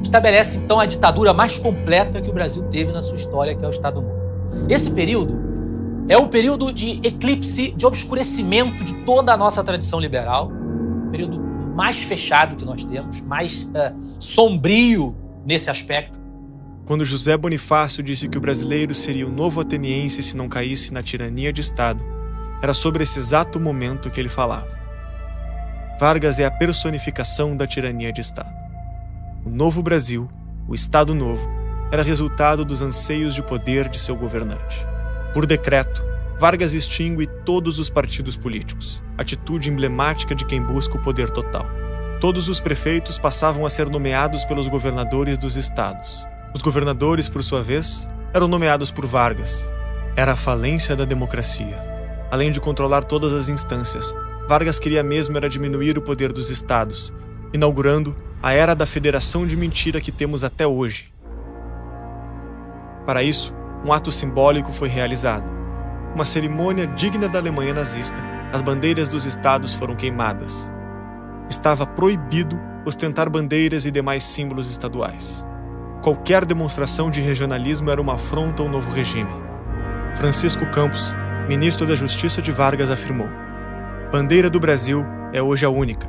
Estabelece, então, a ditadura mais completa que o Brasil teve na sua história, que é o Estado Novo. Esse período é um período de eclipse, de obscurecimento de toda a nossa tradição liberal, o período mais fechado que nós temos, mais sombrio nesse aspecto. Quando José Bonifácio disse que o brasileiro seria o novo ateniense se não caísse na tirania de Estado, era sobre esse exato momento que ele falava. Vargas é a personificação da tirania de Estado. O novo Brasil, o Estado Novo, era resultado dos anseios de poder de seu governante. Por decreto, Vargas extingue todos os partidos políticos, atitude emblemática de quem busca o poder total. Todos os prefeitos passavam a ser nomeados pelos governadores dos estados. Os governadores, por sua vez, eram nomeados por Vargas. Era a falência da democracia. Além de controlar todas as instâncias, Vargas queria mesmo era diminuir o poder dos estados, inaugurando a era da federação de mentira que temos até hoje. Para isso, um ato simbólico foi realizado. Uma cerimônia digna da Alemanha nazista, as bandeiras dos estados foram queimadas. Estava proibido ostentar bandeiras e demais símbolos estaduais. Qualquer demonstração de regionalismo era uma afronta ao novo regime. Francisco Campos, ministro da Justiça de Vargas, afirmou: bandeira do Brasil é hoje a única,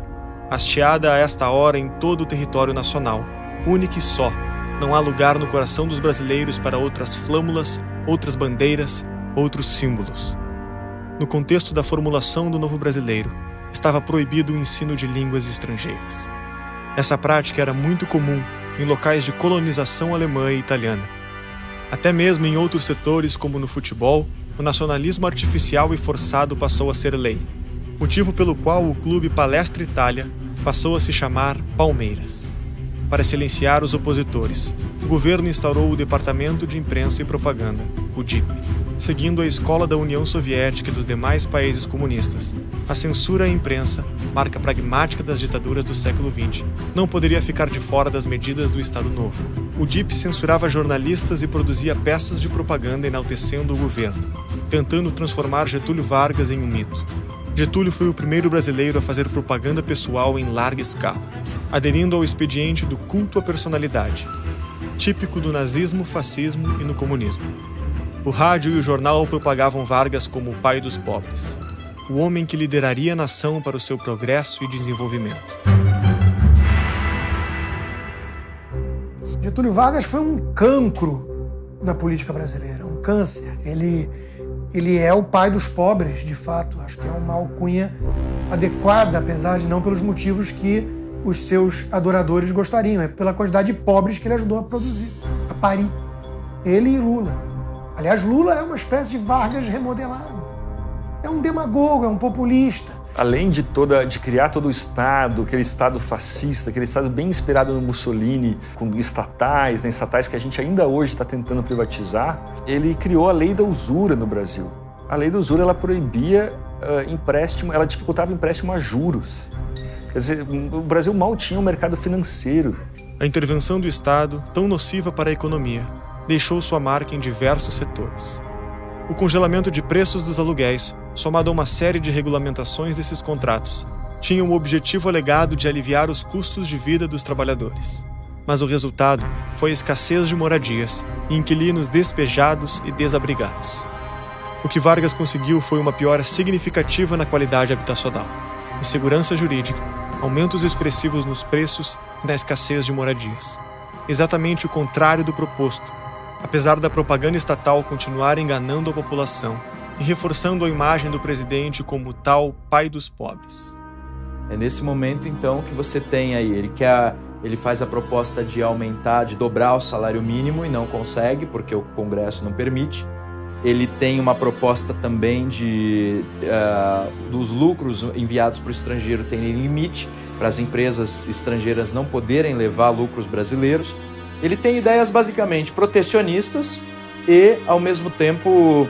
hasteada a esta hora em todo o território nacional, única e só. Não há lugar no coração dos brasileiros para outras flâmulas, outras bandeiras, outros símbolos. No contexto da formulação do novo brasileiro, estava proibido o ensino de línguas estrangeiras. Essa prática era muito comum em locais de colonização alemã e italiana. Até mesmo em outros setores, como no futebol, o nacionalismo artificial e forçado passou a ser lei, motivo pelo qual o clube Palestra Itália passou a se chamar Palmeiras. Para silenciar os opositores, o governo instaurou o Departamento de Imprensa e Propaganda, o DIP. Seguindo a escola da União Soviética e dos demais países comunistas, a censura à imprensa, marca pragmática das ditaduras do século XX, não poderia ficar de fora das medidas do Estado Novo. O DIP censurava jornalistas e produzia peças de propaganda enaltecendo o governo, tentando transformar Getúlio Vargas em um mito. Getúlio foi o primeiro brasileiro a fazer propaganda pessoal em larga escala, aderindo ao expediente do culto à personalidade, típico do nazismo, fascismo e no comunismo. O rádio e o jornal propagavam Vargas como o pai dos pobres, o homem que lideraria a nação para o seu progresso e desenvolvimento. Getúlio Vargas foi um cancro da política brasileira, um câncer. Ele é o pai dos pobres, de fato. Acho que é uma alcunha adequada, apesar de não pelos motivos que os seus adoradores gostariam. É pela quantidade de pobres que ele ajudou a produzir, a parir. Ele e Lula. Aliás, Lula é uma espécie de Vargas remodelado. É um demagogo, é um populista. Além de criar todo o Estado, aquele Estado fascista, aquele Estado bem inspirado no Mussolini, com estatais, né, estatais que a gente ainda hoje está tentando privatizar, ele criou a lei da usura no Brasil. A lei da usura, ela proibia empréstimo, ela dificultava empréstimo a juros. Quer dizer, o Brasil mal tinha um mercado financeiro. A intervenção do Estado, tão nociva para a economia, deixou sua marca em diversos setores. O congelamento de preços dos aluguéis, somado a uma série de regulamentações desses contratos, tinha o objetivo alegado de aliviar os custos de vida dos trabalhadores. Mas o resultado foi a escassez de moradias e inquilinos despejados e desabrigados. O que Vargas conseguiu foi uma piora significativa na qualidade habitacional, insegurança jurídica, aumentos expressivos nos preços e na escassez de moradias. Exatamente o contrário do proposto, apesar da propaganda estatal continuar enganando a população e reforçando a imagem do presidente como o tal pai dos pobres. É nesse momento, então, que você tem aí, ele faz a proposta de aumentar, de dobrar o salário mínimo e não consegue, porque o Congresso não permite. Ele tem uma proposta também dos lucros enviados para o estrangeiro terem limite, para as empresas estrangeiras não poderem levar lucros brasileiros. Ele tem ideias basicamente protecionistas e, ao mesmo tempo,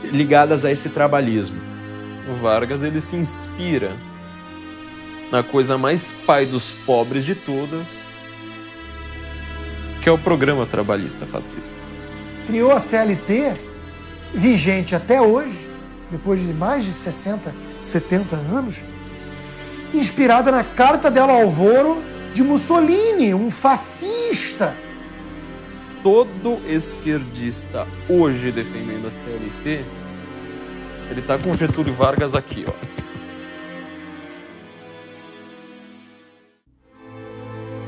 ligadas a esse trabalhismo. O Vargas, ele se inspira na coisa mais pai dos pobres de todas, que é o programa trabalhista fascista. Criou a CLT, vigente até hoje, depois de mais de 60, 70 anos, inspirada na Carta del Alvoro de Mussolini, um fascista. Todo esquerdista hoje defendendo a CLT, ele tá com Getúlio Vargas aqui, ó.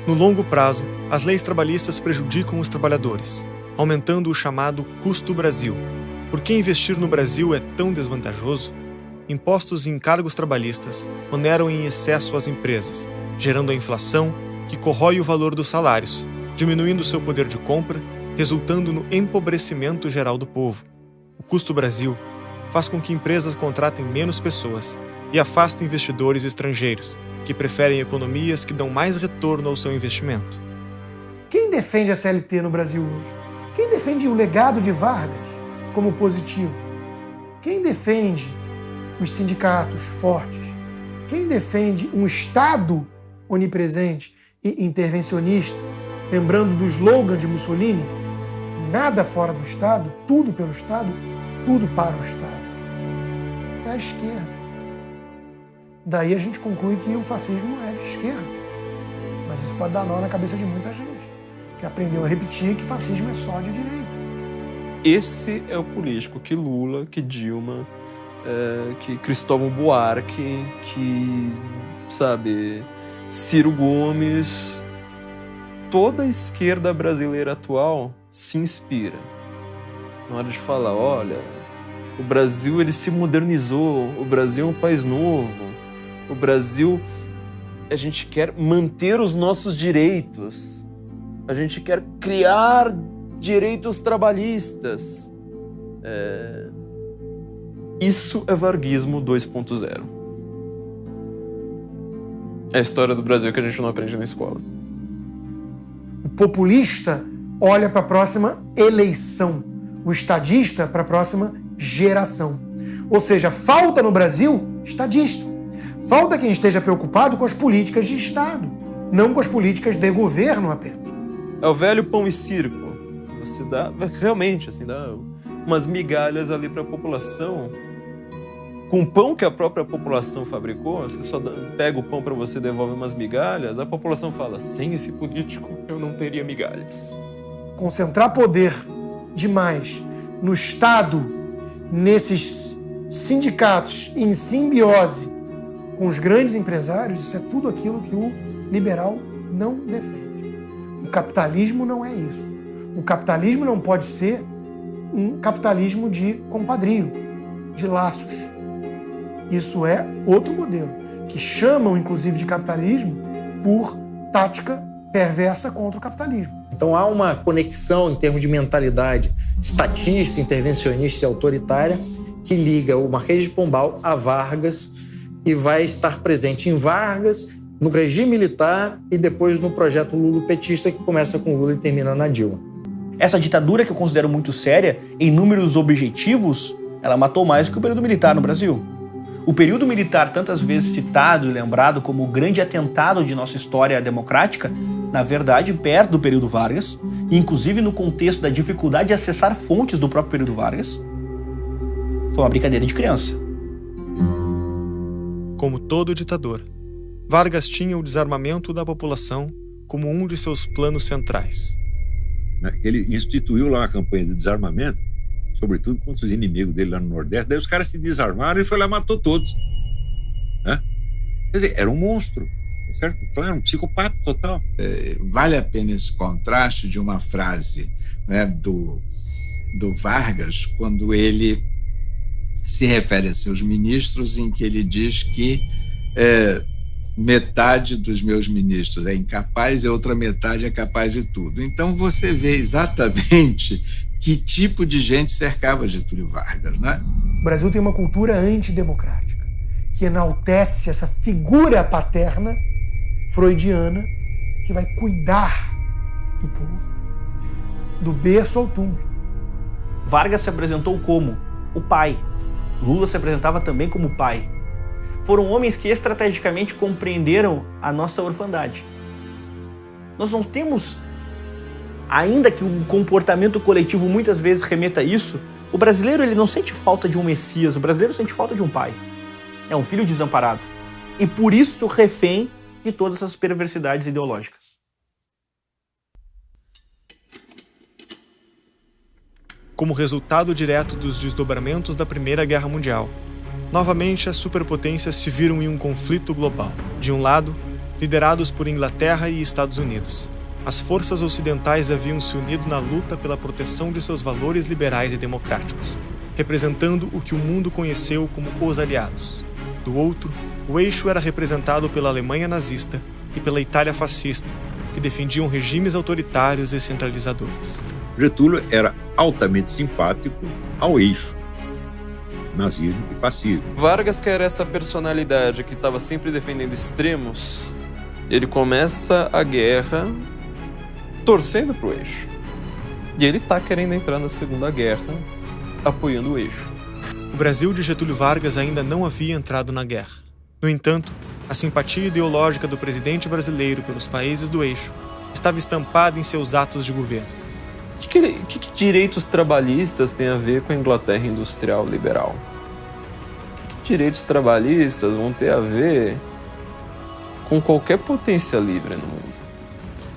No longo prazo, as leis trabalhistas prejudicam os trabalhadores, aumentando o chamado custo Brasil. Por que investir no Brasil é tão desvantajoso? Impostos e encargos trabalhistas oneram em excesso as empresas, gerando a inflação que corrói o valor dos salários, diminuindo seu poder de compra, resultando no empobrecimento geral do povo. O custo Brasil faz com que empresas contratem menos pessoas e afastem investidores estrangeiros, que preferem economias que dão mais retorno ao seu investimento. Quem defende a CLT no Brasil hoje? Quem defende o legado de Vargas como positivo? Quem defende os sindicatos fortes? Quem defende um Estado onipresente e intervencionista? Lembrando do slogan de Mussolini, nada fora do Estado, tudo pelo Estado, tudo para o Estado. É a esquerda. Daí a gente conclui que o fascismo é de esquerda. Mas isso pode dar nó na cabeça de muita gente, que aprendeu a repetir que fascismo é só de direita. Esse é o político que Lula, que Dilma, que Cristóvão Buarque, que, sabe, Ciro Gomes, toda a esquerda brasileira atual se inspira. Na hora de falar, olha, o Brasil ele se modernizou, o Brasil é um país novo, o Brasil, a gente quer manter os nossos direitos, a gente quer criar direitos trabalhistas. Isso é varguismo 2.0. É a história do Brasil que a gente não aprende na escola. O populista olha para a próxima eleição, o estadista para a próxima geração. Ou seja, falta no Brasil estadista. Falta quem esteja preocupado com as políticas de Estado, não com as políticas de governo apenas. É o velho pão e circo. Você dá, realmente, assim, dá umas migalhas ali para a população Com o pão que a própria população fabricou, você só pega o pão para você, devolve umas migalhas, a população fala, sem esse político eu não teria migalhas. Concentrar poder demais no Estado, nesses sindicatos em simbiose com os grandes empresários, isso é tudo aquilo que o liberal não defende. O capitalismo não é isso. O capitalismo não pode ser um capitalismo de compadrio, de laços. Isso é outro modelo, que chamam, inclusive, de capitalismo por tática perversa contra o capitalismo. Então há uma conexão em termos de mentalidade estatista, intervencionista e autoritária que liga o Marquês de Pombal a Vargas e vai estar presente em Vargas, no regime militar e depois no projeto lulopetista que começa com Lula e termina na Dilma. Essa ditadura, que eu considero muito séria, em números objetivos, ela matou mais do que o período militar no Brasil. O período militar, tantas vezes citado e lembrado como o grande atentado de nossa história democrática, na verdade, perto do período Vargas, e inclusive no contexto da dificuldade de acessar fontes do próprio período Vargas, foi uma brincadeira de criança. Como todo ditador, Vargas tinha o desarmamento da população como um de seus planos centrais. Ele instituiu lá uma campanha de desarmamento, sobretudo contra os inimigos dele lá no Nordeste. Daí os caras se desarmaram e foi lá e matou todos. Né? Quer dizer, era um monstro, certo? Claro, um psicopata total. Vale a pena esse contraste de uma frase, né, do Vargas, quando ele se refere a seus ministros, em que ele diz que metade dos meus ministros é incapaz e a outra metade é capaz de tudo. Então você vê exatamente que tipo de gente cercava Getúlio Vargas, né? O Brasil tem uma cultura antidemocrática que enaltece essa figura paterna freudiana que vai cuidar do povo, do berço ao túmulo. Vargas se apresentou como o pai. Lula se apresentava também como pai. Foram homens que estrategicamente compreenderam a nossa orfandade. Nós não temos, ainda que o comportamento coletivo muitas vezes remeta a isso, o brasileiro ele não sente falta de um Messias, o brasileiro sente falta de um pai. É um filho desamparado. E por isso refém de todas essas perversidades ideológicas. Como resultado direto dos desdobramentos da Primeira Guerra Mundial, novamente as superpotências se viram em um conflito global. De um lado, liderados por Inglaterra e Estados Unidos, as forças ocidentais haviam se unido na luta pela proteção de seus valores liberais e democráticos, representando o que o mundo conheceu como os aliados. Do outro, o eixo era representado pela Alemanha nazista e pela Itália fascista, que defendiam regimes autoritários e centralizadores. Getúlio era altamente simpático ao eixo, nazismo e fascismo. Vargas, que era essa personalidade que estava sempre defendendo extremos, ele começa a guerra torcendo pro eixo. E ele tá querendo entrar na Segunda Guerra apoiando o eixo. O Brasil de Getúlio Vargas ainda não havia entrado na guerra. No entanto, a simpatia ideológica do presidente brasileiro pelos países do eixo estava estampada em seus atos de governo. O que direitos trabalhistas tem a ver com a Inglaterra industrial liberal? O que direitos trabalhistas vão ter a ver com qualquer potência livre no mundo?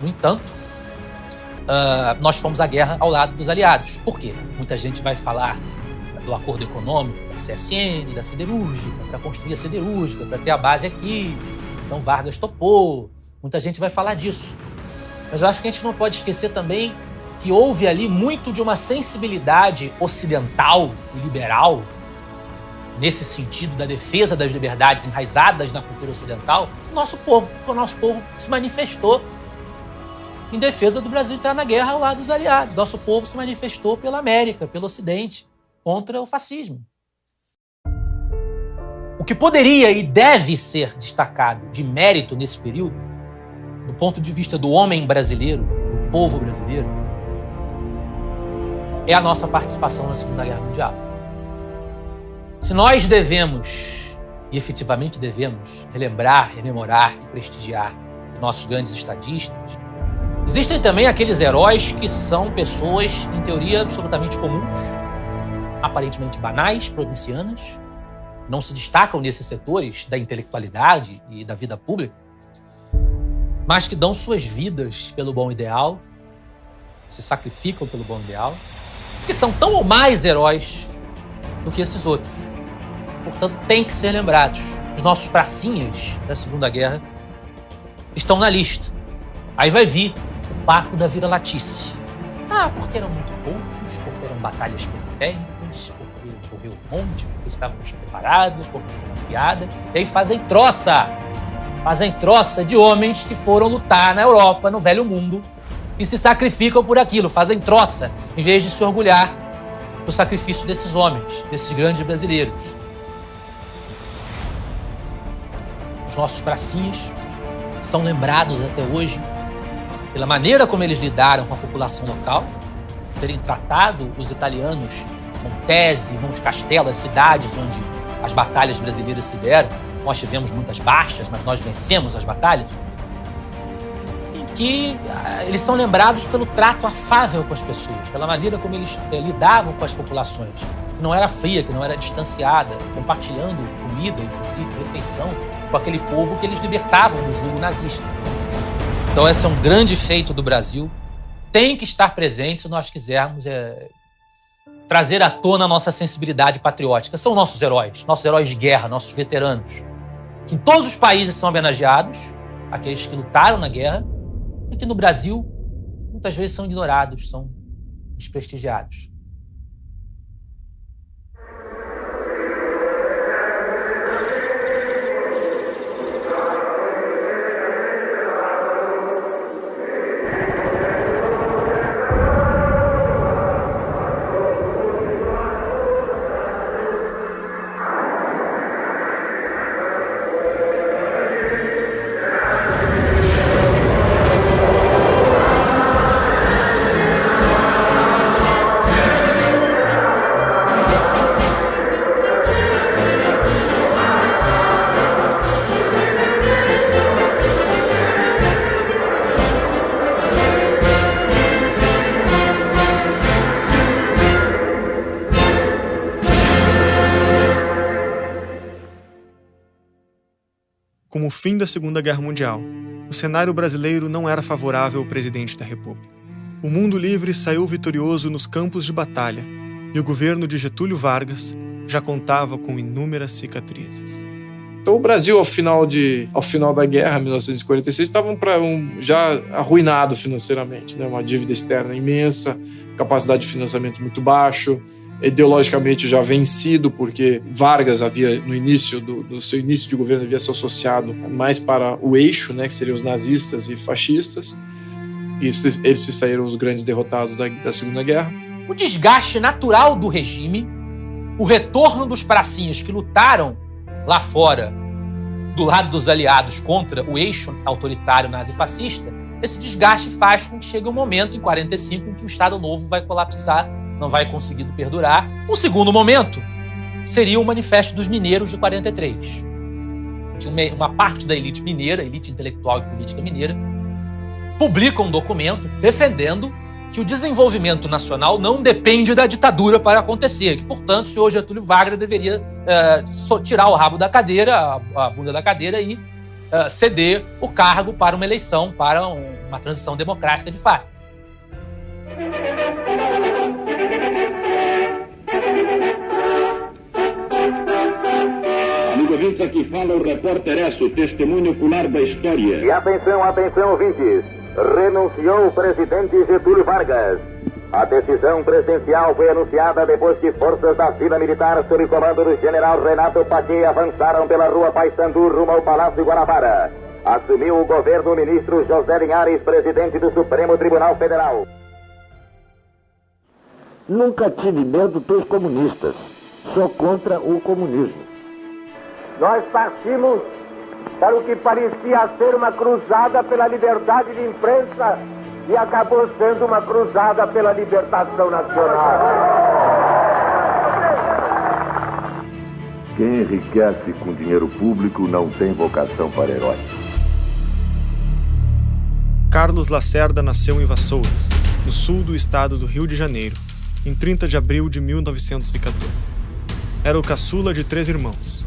No entanto, nós fomos à guerra ao lado dos aliados. Por quê? Muita gente vai falar do acordo econômico, da CSN, da siderúrgica, para construir a siderúrgica, para ter a base aqui. Então Vargas topou. Muita gente vai falar disso. Mas eu acho que a gente não pode esquecer também que houve ali muito de uma sensibilidade ocidental e liberal, nesse sentido da defesa das liberdades enraizadas na cultura ocidental, do nosso povo, porque o nosso povo se manifestou em defesa do Brasil estar na guerra ao lado dos aliados. Nosso povo se manifestou pela América, pelo Ocidente, contra o fascismo. O que poderia e deve ser destacado de mérito nesse período, do ponto de vista do homem brasileiro, do povo brasileiro, é a nossa participação na Segunda Guerra Mundial. Se nós devemos, e efetivamente devemos, relembrar, rememorar e prestigiar os nossos grandes estadistas, existem também aqueles heróis que são pessoas, em teoria, absolutamente comuns, aparentemente banais, provincianas, não se destacam nesses setores da intelectualidade e da vida pública, mas que dão suas vidas pelo bom ideal, se sacrificam pelo bom ideal, que são tão ou mais heróis do que esses outros. Portanto, têm que ser lembrados. Os nossos pracinhas da Segunda Guerra estão na lista. Aí vai vir o papo da vira-latice. Porque eram muito poucos, porque eram batalhas periféricas, porque correu um monte, porque estávamos preparados, porque foi uma piada. E aí fazem troça de homens que foram lutar na Europa, no Velho Mundo, e se sacrificam por aquilo, fazem troça, em vez de se orgulhar do sacrifício desses homens, desses grandes brasileiros. Os nossos pracinhas são lembrados até hoje pela maneira como eles lidaram com a população local, terem tratado os italianos, Montese, Monte Castelo, as cidades onde as batalhas brasileiras se deram. Nós tivemos muitas baixas, mas nós vencemos as batalhas. Em que eles são lembrados pelo trato afável com as pessoas, pela maneira como eles lidavam com as populações, que não era fria, que não era distanciada, compartilhando comida, inclusive refeição, com aquele povo que eles libertavam do jugo nazista. Então esse é um grande feito do Brasil. Tem que estar presente se nós quisermos trazer à tona a nossa sensibilidade patriótica. São nossos heróis de guerra, nossos veteranos, que em todos os países são homenageados, aqueles que lutaram na guerra, e que no Brasil muitas vezes são ignorados, são desprestigiados. Com o fim da Segunda Guerra Mundial, o cenário brasileiro não era favorável ao presidente da República. O mundo livre saiu vitorioso nos campos de batalha e o governo de Getúlio Vargas já contava com inúmeras cicatrizes. Então o Brasil, ao final da guerra, 1946, estava já arruinado financeiramente, né? Uma dívida externa imensa, capacidade de financiamento muito baixo, ideologicamente já vencido, porque Vargas havia, no início do seu início de governo, havia se associado mais para o eixo, né, que seriam os nazistas e fascistas, e eles se saíram os grandes derrotados da Segunda Guerra. O desgaste natural do regime, o retorno dos pracinhas que lutaram lá fora, do lado dos aliados, contra o eixo autoritário nazi-fascista, esse desgaste faz com que chegue um momento, em 45, em que o Estado Novo vai colapsar, não vai conseguir perdurar. O segundo momento seria o Manifesto dos Mineiros de 43. Que uma parte da elite mineira, elite intelectual e política mineira, publica um documento defendendo que o desenvolvimento nacional não depende da ditadura para acontecer, que, portanto, o senhor Getúlio Vargas deveria tirar o rabo da cadeira, a bunda da cadeira e ceder o cargo para uma eleição, para uma transição democrática de fato. Aqui fala o repórter Esso, testemunho ocular da história. E atenção, atenção, ouvintes. Renunciou o presidente Getúlio Vargas. A decisão presidencial foi anunciada depois que forças da Vila Militar, sob comando do general Renato Paquet, avançaram pela rua Paissandu rumo ao Palácio Guanabara. Assumiu o governo o ministro José Linhares, presidente do Supremo Tribunal Federal. Nunca tive medo dos comunistas. Sou contra o comunismo. Nós partimos para o que parecia ser uma cruzada pela liberdade de imprensa e acabou sendo uma cruzada pela libertação nacional. Quem enriquece com dinheiro público não tem vocação para herói. Carlos Lacerda nasceu em Vassouras, no sul do estado do Rio de Janeiro, em 30 de abril de 1914. Era o caçula de 3 irmãos.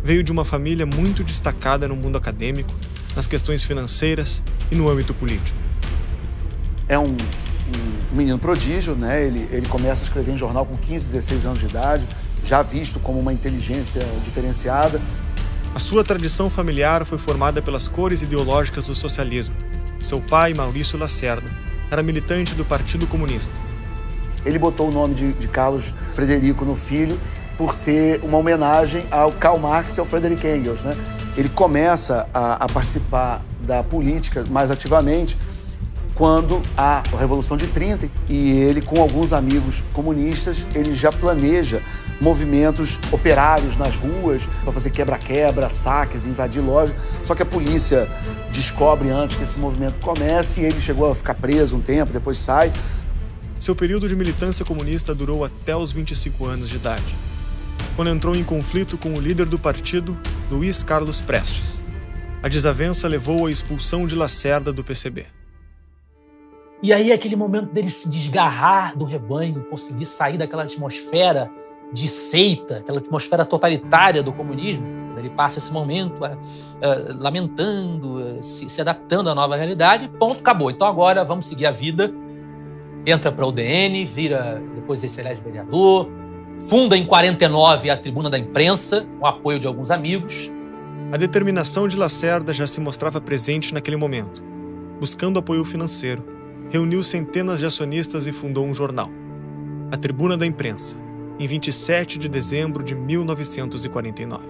Veio de uma família muito destacada no mundo acadêmico, nas questões financeiras e no âmbito político. É um menino prodígio, né? Ele começa a escrever em jornal com 15, 16 anos de idade, já visto como uma inteligência diferenciada. A sua tradição familiar foi formada pelas cores ideológicas do socialismo. Seu pai, Maurício Lacerda, era militante do Partido Comunista. Ele botou o nome de Carlos Frederico no filho por ser uma homenagem ao Karl Marx e ao Friedrich Engels, né? Ele começa a participar da política mais ativamente quando há a Revolução de 30 e ele, com alguns amigos comunistas, ele já planeja movimentos operários nas ruas para fazer quebra-quebra, saques, invadir lojas. Só que a polícia descobre antes que esse movimento comece e ele chegou a ficar preso um tempo, depois sai. Seu período de militância comunista durou até os 25 anos de idade, quando entrou em conflito com o líder do partido, Luiz Carlos Prestes. A desavença levou à expulsão de Lacerda do PCB. E aí aquele momento dele se desgarrar do rebanho, conseguir sair daquela atmosfera de seita, aquela atmosfera totalitária do comunismo. Ele passa esse momento lamentando, se adaptando à nova realidade, ponto, acabou. Então agora vamos seguir a vida. Entra para o UDN, vira, depois se elege vereador, funda em 49 a Tribuna da Imprensa, com o apoio de alguns amigos. A determinação de Lacerda já se mostrava presente naquele momento. Buscando apoio financeiro, reuniu centenas de acionistas e fundou um jornal, a Tribuna da Imprensa, em 27 de dezembro de 1949.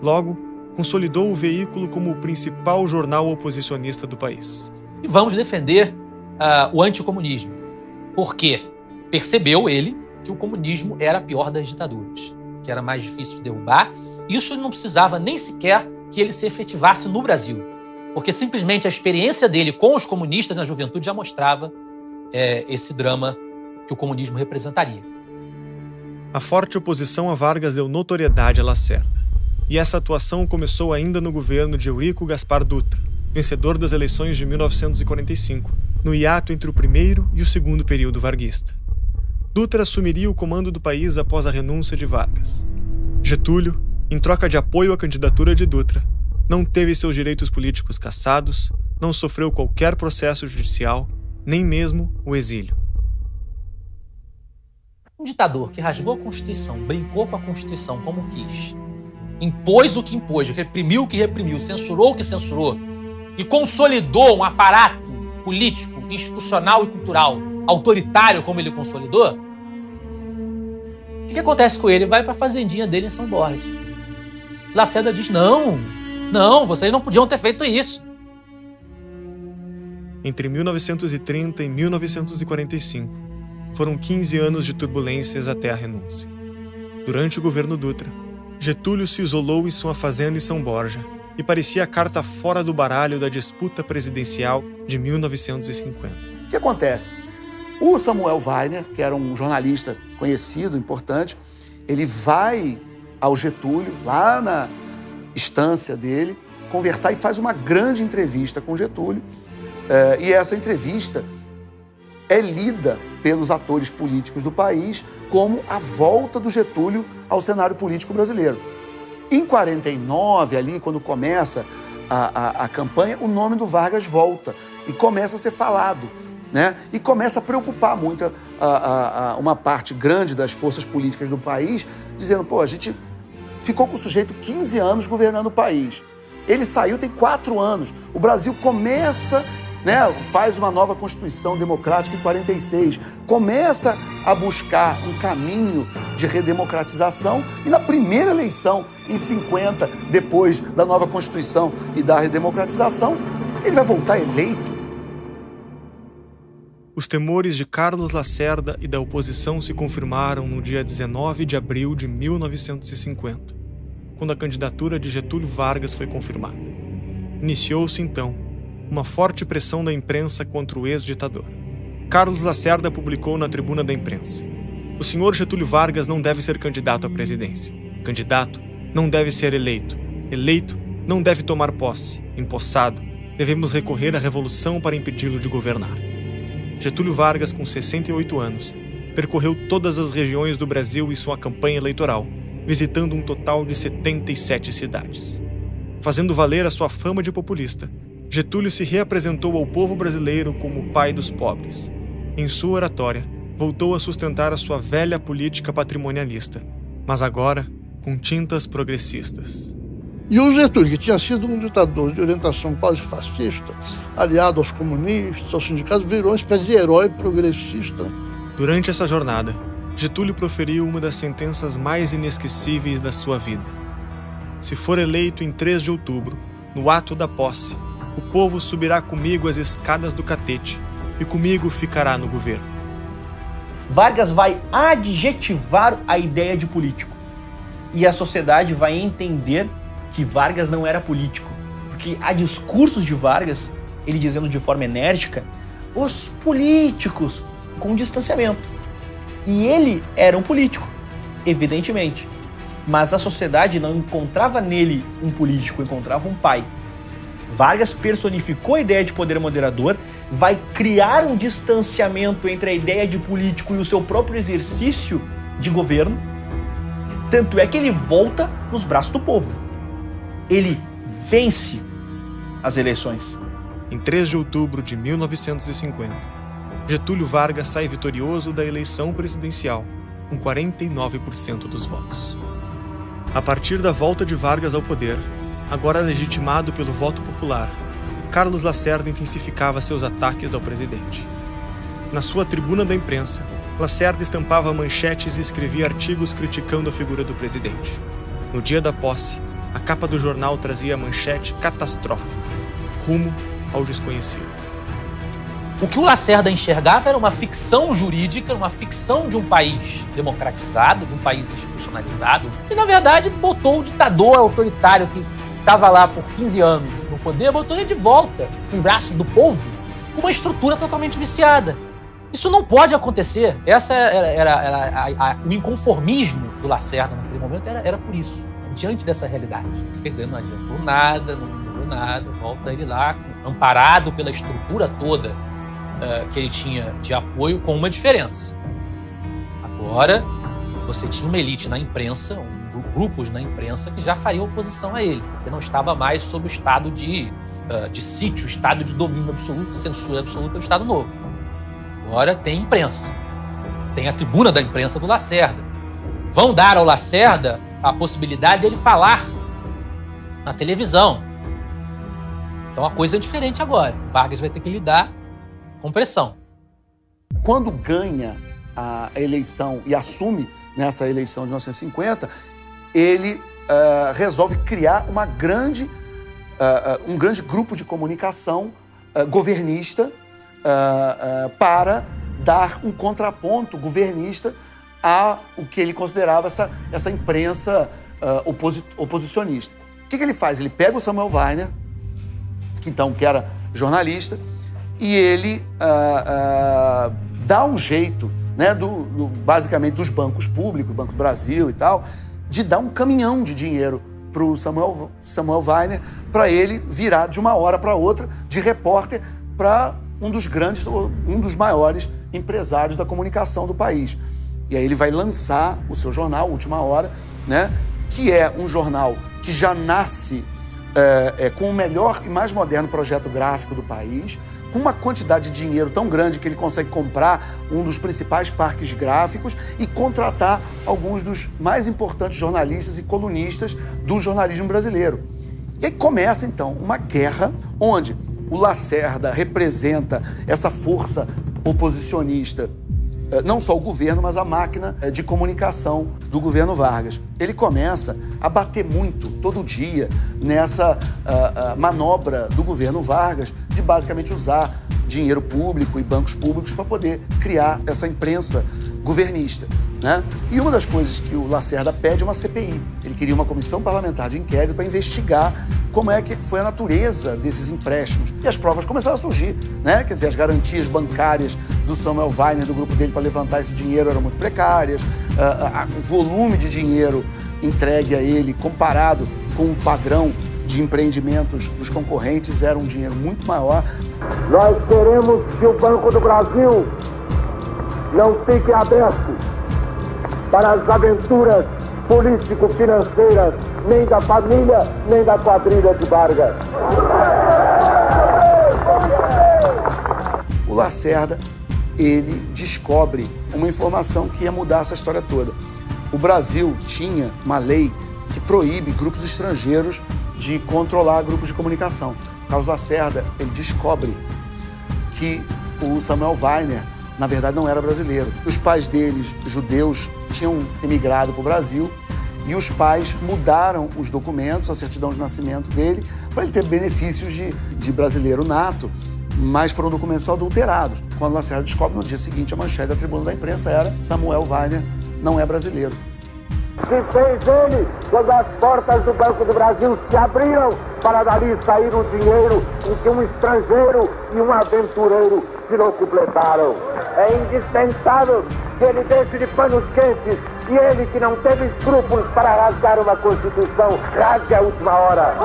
Logo, consolidou o veículo como o principal jornal oposicionista do país. E vamos defender o anticomunismo. Por quê? Percebeu ele que o comunismo era a pior das ditaduras, que era mais difícil de derrubar. Isso não precisava nem sequer que ele se efetivasse no Brasil, porque simplesmente a experiência dele com os comunistas na juventude já mostrava esse drama que o comunismo representaria. A forte oposição a Vargas deu notoriedade a Lacerda, e essa atuação começou ainda no governo de Eurico Gaspar Dutra, vencedor das eleições de 1945, no hiato entre o primeiro e o segundo período varguista. Dutra assumiria o comando do país após a renúncia de Vargas. Getúlio, em troca de apoio à candidatura de Dutra, não teve seus direitos políticos cassados, não sofreu qualquer processo judicial, nem mesmo o exílio. Um ditador que rasgou a Constituição, brincou com a Constituição como quis, impôs o que impôs, reprimiu o que reprimiu, censurou o que censurou e consolidou um aparato político, institucional e cultural autoritário como ele consolidou, o que acontece com ele? Vai para a fazendinha dele em São Borges. Lacerda diz, não, vocês não podiam ter feito isso. Entre 1930 e 1945, foram 15 anos de turbulências até a renúncia. Durante o governo Dutra, Getúlio se isolou em sua fazenda em São Borja e parecia a carta fora do baralho da disputa presidencial de 1950. O que acontece? O Samuel Weiner, que era um jornalista conhecido, importante, ele vai ao Getúlio, lá na estância dele, conversar e faz uma grande entrevista com Getúlio. E essa entrevista é lida pelos atores políticos do país como a volta do Getúlio ao cenário político brasileiro. Em 49, ali, quando começa a campanha, o nome do Vargas volta e começa a ser falado, né? E começa a preocupar muito uma parte grande das forças políticas do país, dizendo, a gente ficou com o sujeito 15 anos governando o país. Ele saiu tem 4 anos. O Brasil começa, faz uma nova Constituição Democrática em 46, começa a buscar um caminho de redemocratização e na primeira eleição, em 50, depois da nova Constituição e da redemocratização, ele vai voltar eleito. Os temores de Carlos Lacerda e da oposição se confirmaram no dia 19 de abril de 1950, quando a candidatura de Getúlio Vargas foi confirmada. Iniciou-se, então, uma forte pressão da imprensa contra o ex-ditador. Carlos Lacerda publicou na Tribuna da Imprensa: o senhor Getúlio Vargas não deve ser candidato à presidência. Candidato não deve ser eleito. Eleito não deve tomar posse. Empossado, devemos recorrer à revolução para impedi-lo de governar. Getúlio Vargas, com 68 anos, percorreu todas as regiões do Brasil em sua campanha eleitoral, visitando um total de 77 cidades. Fazendo valer a sua fama de populista, Getúlio se reapresentou ao povo brasileiro como o pai dos pobres. Em sua oratória, voltou a sustentar a sua velha política patrimonialista, mas agora com tintas progressistas. E o Getúlio, que tinha sido um ditador de orientação quase fascista, aliado aos comunistas, aos sindicatos, virou uma espécie de herói progressista. Durante essa jornada, Getúlio proferiu uma das sentenças mais inesquecíveis da sua vida. Se for eleito em 3 de outubro, no ato da posse, o povo subirá comigo as escadas do catete e comigo ficará no governo. Vargas vai adjetivar a ideia de político. E a sociedade vai entender que Vargas não era político. Porque há discursos de Vargas, ele dizendo de forma enérgica, os políticos, com distanciamento. E ele era um político, evidentemente. Mas a sociedade não encontrava nele um político, encontrava um pai. Vargas personificou a ideia de poder moderador, vai criar um distanciamento entre a ideia de político e o seu próprio exercício de governo. Tanto é que ele volta nos braços do povo. Ele vence as eleições. Em 3 de outubro de 1950, Getúlio Vargas sai vitorioso da eleição presidencial, com 49% dos votos. A partir da volta de Vargas ao poder, agora legitimado pelo voto popular, Carlos Lacerda intensificava seus ataques ao presidente. Na sua tribuna da imprensa, Lacerda estampava manchetes e escrevia artigos criticando a figura do presidente. No dia da posse, a capa do jornal trazia a manchete catastrófica, rumo ao desconhecido. O que o Lacerda enxergava era uma ficção jurídica, uma ficção de um país democratizado, de um país institucionalizado, e, na verdade, botou o ditador autoritário que estava lá por 15 anos no poder, botou ele de volta em braços do povo, com uma estrutura totalmente viciada. Isso não pode acontecer. Essa era o inconformismo do Lacerda naquele momento, era por isso, diante dessa realidade. Isso quer dizer, não adiantou nada, não mudou nada, volta ele lá, amparado pela estrutura toda que ele tinha de apoio, com uma diferença. Agora, você tinha uma elite na imprensa, grupos na imprensa que já fariam oposição a ele, porque não estava mais sob o estado de sítio, estado de domínio absoluto, censura absoluta do Estado Novo. Agora tem imprensa, tem a tribuna da imprensa do Lacerda. Vão dar ao Lacerda a possibilidade dele falar na televisão. Então a coisa é diferente agora. Vargas vai ter que lidar com pressão. Quando ganha a eleição e assume nessa eleição de 1950, ele resolve criar um grande grupo de comunicação governista para dar um contraponto governista a o que ele considerava essa imprensa oposicionista. O que ele faz? Ele pega o Samuel Weiner, que era jornalista, e ele dá um jeito, né, basicamente dos bancos públicos, Banco do Brasil e tal, de dar um caminhão de dinheiro para o Samuel Weiner, para ele virar de uma hora para outra de repórter para um dos maiores empresários da comunicação do país. E aí ele vai lançar o seu jornal, Última Hora, né, que é um jornal que já nasce com o melhor e mais moderno projeto gráfico do país, com uma quantidade de dinheiro tão grande que ele consegue comprar um dos principais parques gráficos e contratar alguns dos mais importantes jornalistas e colunistas do jornalismo brasileiro. E aí começa, então, uma guerra onde o Lacerda representa essa força oposicionista, não só o governo, mas a máquina de comunicação do governo Vargas. Ele começa a bater muito, todo dia, nessa manobra do governo Vargas de basicamente usar dinheiro público e bancos públicos para poder criar essa imprensa governista, né? E uma das coisas que o Lacerda pede é uma CPI. Ele queria uma comissão parlamentar de inquérito para investigar como é que foi a natureza desses empréstimos. E as provas começaram a surgir, né? Quer dizer, as garantias bancárias do Samuel Weiner, do grupo dele, para levantar esse dinheiro eram muito precárias. O volume de dinheiro entregue a ele, comparado com o padrão de empreendimentos dos concorrentes, era um dinheiro muito maior. Nós queremos que o Banco do Brasil não fique aberto para as aventuras político-financeiras nem da família, nem da quadrilha de Vargas. O Lacerda, ele descobre uma informação que ia mudar essa história toda. O Brasil tinha uma lei que proíbe grupos estrangeiros de controlar grupos de comunicação. Carlos Lacerda, ele descobre que o Samuel Weiner, na verdade, não era brasileiro. Os pais deles, judeus, tinham emigrado para o Brasil e os pais mudaram os documentos, a certidão de nascimento dele, para ele ter benefícios de brasileiro nato, mas foram documentos adulterados. Quando Lacerda descobre, no dia seguinte, a manchete da Tribuna da Imprensa era Samuel Weiner não é brasileiro. Se fez ele quando as portas do Banco do Brasil se abriram para dali sair o dinheiro em que um estrangeiro e um aventureiro se locupletaram. É indispensável que ele deixe de panos quentes e ele, que não teve escrúpulos para rasgar uma Constituição, rasgue a última hora.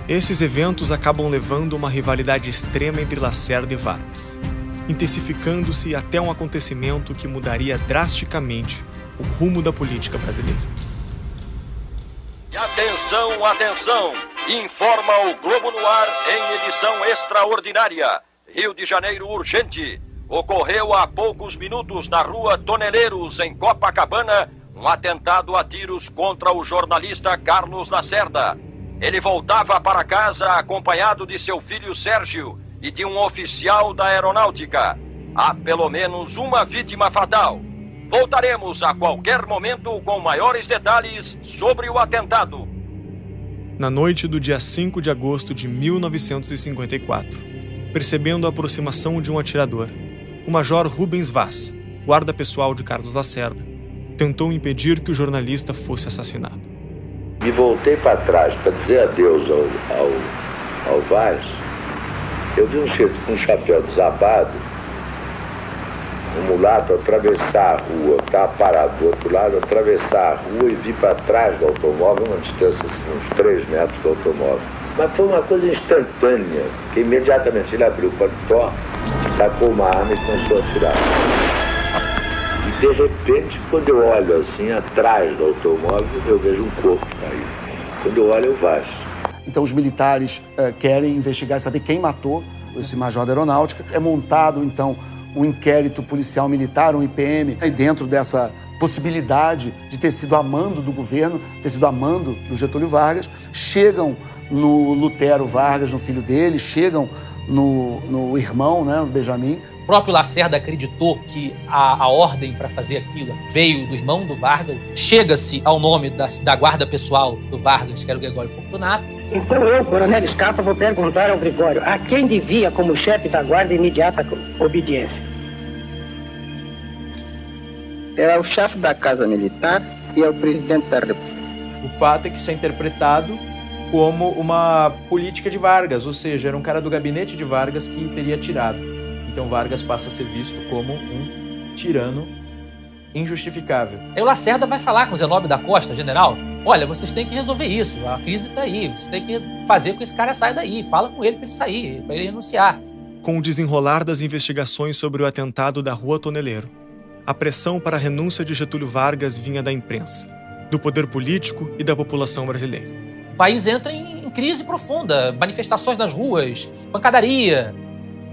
Esses eventos acabam levando a uma rivalidade extrema entre Lacerda e Vargas, intensificando-se até um acontecimento que mudaria drasticamente o rumo da política brasileira. E atenção, atenção! Informa o Globo no Ar em edição extraordinária. Rio de Janeiro urgente. Ocorreu há poucos minutos na rua Toneleiros, em Copacabana, um atentado a tiros contra o jornalista Carlos Lacerda. Ele voltava para casa acompanhado de seu filho Sérgio e de um oficial da aeronáutica. Há pelo menos uma vítima fatal. Voltaremos a qualquer momento com maiores detalhes sobre o atentado. Na noite do dia 5 de agosto de 1954, percebendo a aproximação de um atirador, o major Rubens Vaz, guarda pessoal de Carlos Lacerda, tentou impedir que o jornalista fosse assassinado. Me voltei para trás para dizer adeus ao Vaz. Eu vi um sujeito com um chapéu desabado, um mulato, atravessar a rua, estava parado do outro lado, atravessar a rua e vi para trás do automóvel, uma distância assim, uns 3 metros do automóvel. Mas foi uma coisa instantânea, que imediatamente ele abriu o paletó, sacou uma arma e começou a atirar. E de repente, quando eu olho assim, atrás do automóvel, eu vejo um corpo caído. Quando eu olho, eu Vaz. Então os militares querem investigar e saber quem matou esse major da aeronáutica. É montado, então, um inquérito policial militar, um IPM, e dentro dessa possibilidade de ter sido a mando do governo, ter sido a mando do Getúlio Vargas, chegam no Lutero Vargas, no filho dele, chegam no irmão, né, no Benjamin. O próprio Lacerda acreditou que a ordem para fazer aquilo veio do irmão do Vargas. Chega-se ao nome da guarda pessoal do Vargas, que era o Gregório Fortunato. Então eu, Coronel Scarpa, vou perguntar ao Gregório a quem devia, como chefe da guarda, imediata obediência. Era o chefe da Casa Militar e é o presidente da República. O fato é que isso é interpretado como uma política de Vargas, ou seja, era um cara do gabinete de Vargas que teria tirado. Então Vargas passa a ser visto como um tirano injustificável. Aí o Lacerda vai falar com o Zenóbio da Costa, general, olha, vocês têm que resolver isso, a crise está aí, vocês têm que fazer com que esse cara saia daí, fala com ele para ele sair, para ele renunciar. Com o desenrolar das investigações sobre o atentado da Rua Toneleiro, a pressão para a renúncia de Getúlio Vargas vinha da imprensa, do poder político e da população brasileira. O país entra em crise profunda, manifestações nas ruas, pancadaria.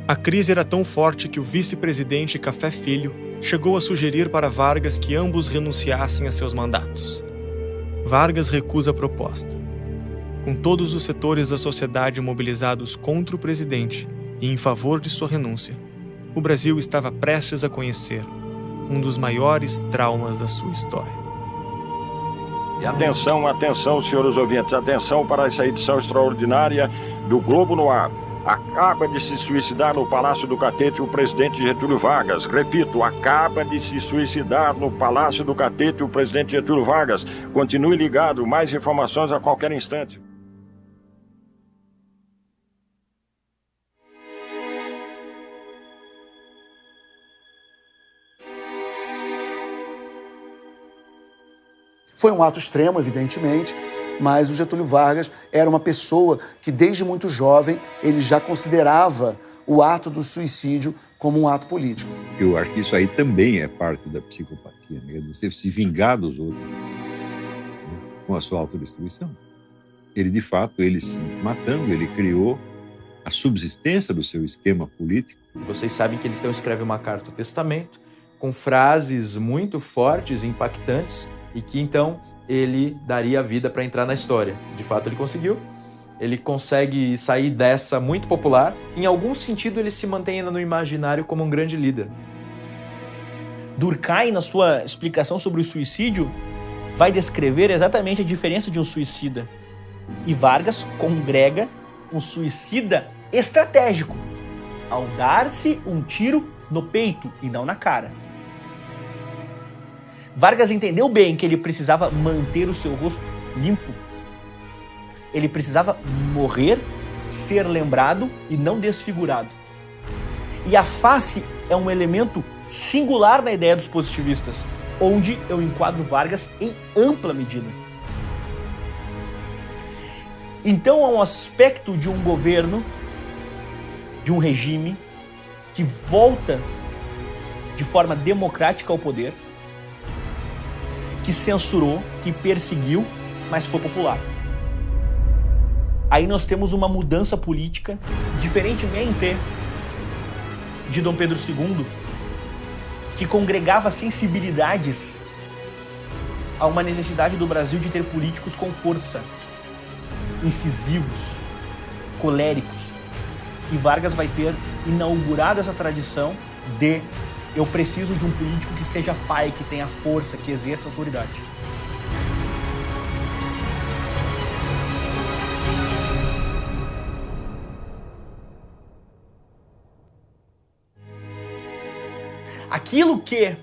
A crise era tão forte que o vice-presidente Café Filho chegou a sugerir para Vargas que ambos renunciassem a seus mandatos. Vargas recusa a proposta. Com todos os setores da sociedade mobilizados contra o presidente e em favor de sua renúncia, o Brasil estava prestes a conhecer um dos maiores traumas da sua história. E atenção, atenção, senhores ouvintes, atenção para essa edição extraordinária do Globo no Ar. Acaba de se suicidar no Palácio do Catete o presidente Getúlio Vargas. Repito, acaba de se suicidar no Palácio do Catete o presidente Getúlio Vargas. Continue ligado, mais informações a qualquer instante. Foi um ato extremo, evidentemente, mas o Getúlio Vargas era uma pessoa que, desde muito jovem, ele já considerava o ato do suicídio como um ato político. Eu acho que isso aí também é parte da psicopatia, né? Você se vingar dos outros, né? Com a sua autodestruição. Ele, de fato, ele se matando, ele criou a subsistência do seu esquema político. Vocês sabem que ele então escreve uma carta ao testamento com frases muito fortes e impactantes e que então ele daria a vida para entrar na história. De fato, ele conseguiu. Ele consegue sair dessa muito popular. Em algum sentido, ele se mantém ainda no imaginário como um grande líder. Durkheim, na sua explicação sobre o suicídio, vai descrever exatamente a diferença de um suicida. E Vargas congrega um suicida estratégico, ao dar-se um tiro no peito e não na cara. Vargas entendeu bem que ele precisava manter o seu rosto limpo. Ele precisava morrer, ser lembrado e não desfigurado. E a face é um elemento singular na ideia dos positivistas, onde eu enquadro Vargas em ampla medida. Então há um aspecto de um governo, de um regime, que volta de forma democrática ao poder, que censurou, que perseguiu, mas foi popular. Aí nós temos uma mudança política, diferentemente de Dom Pedro II, que congregava sensibilidades a uma necessidade do Brasil de ter políticos com força, incisivos, coléricos. E Vargas vai ter inaugurado essa tradição de eu preciso de um político que seja pai, que tenha força, que exerça autoridade. Aquilo que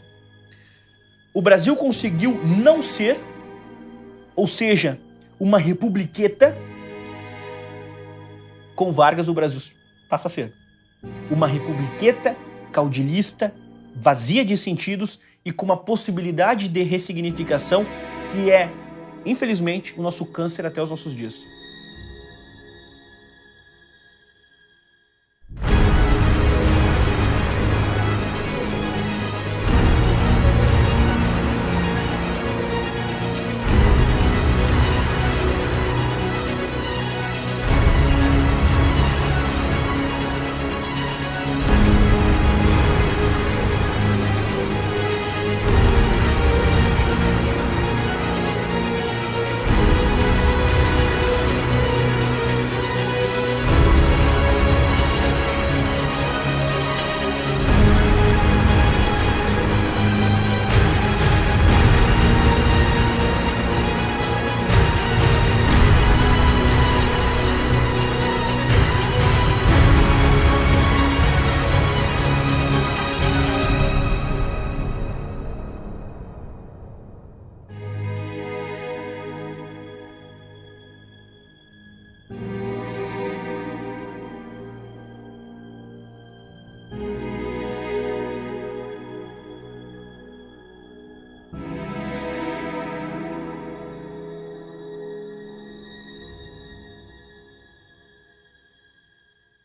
o Brasil conseguiu não ser, ou seja, uma republiqueta, com Vargas o Brasil passa a ser uma republiqueta caudilhista, vazia de sentidos e com uma possibilidade de ressignificação que é, infelizmente, o nosso câncer até os nossos dias.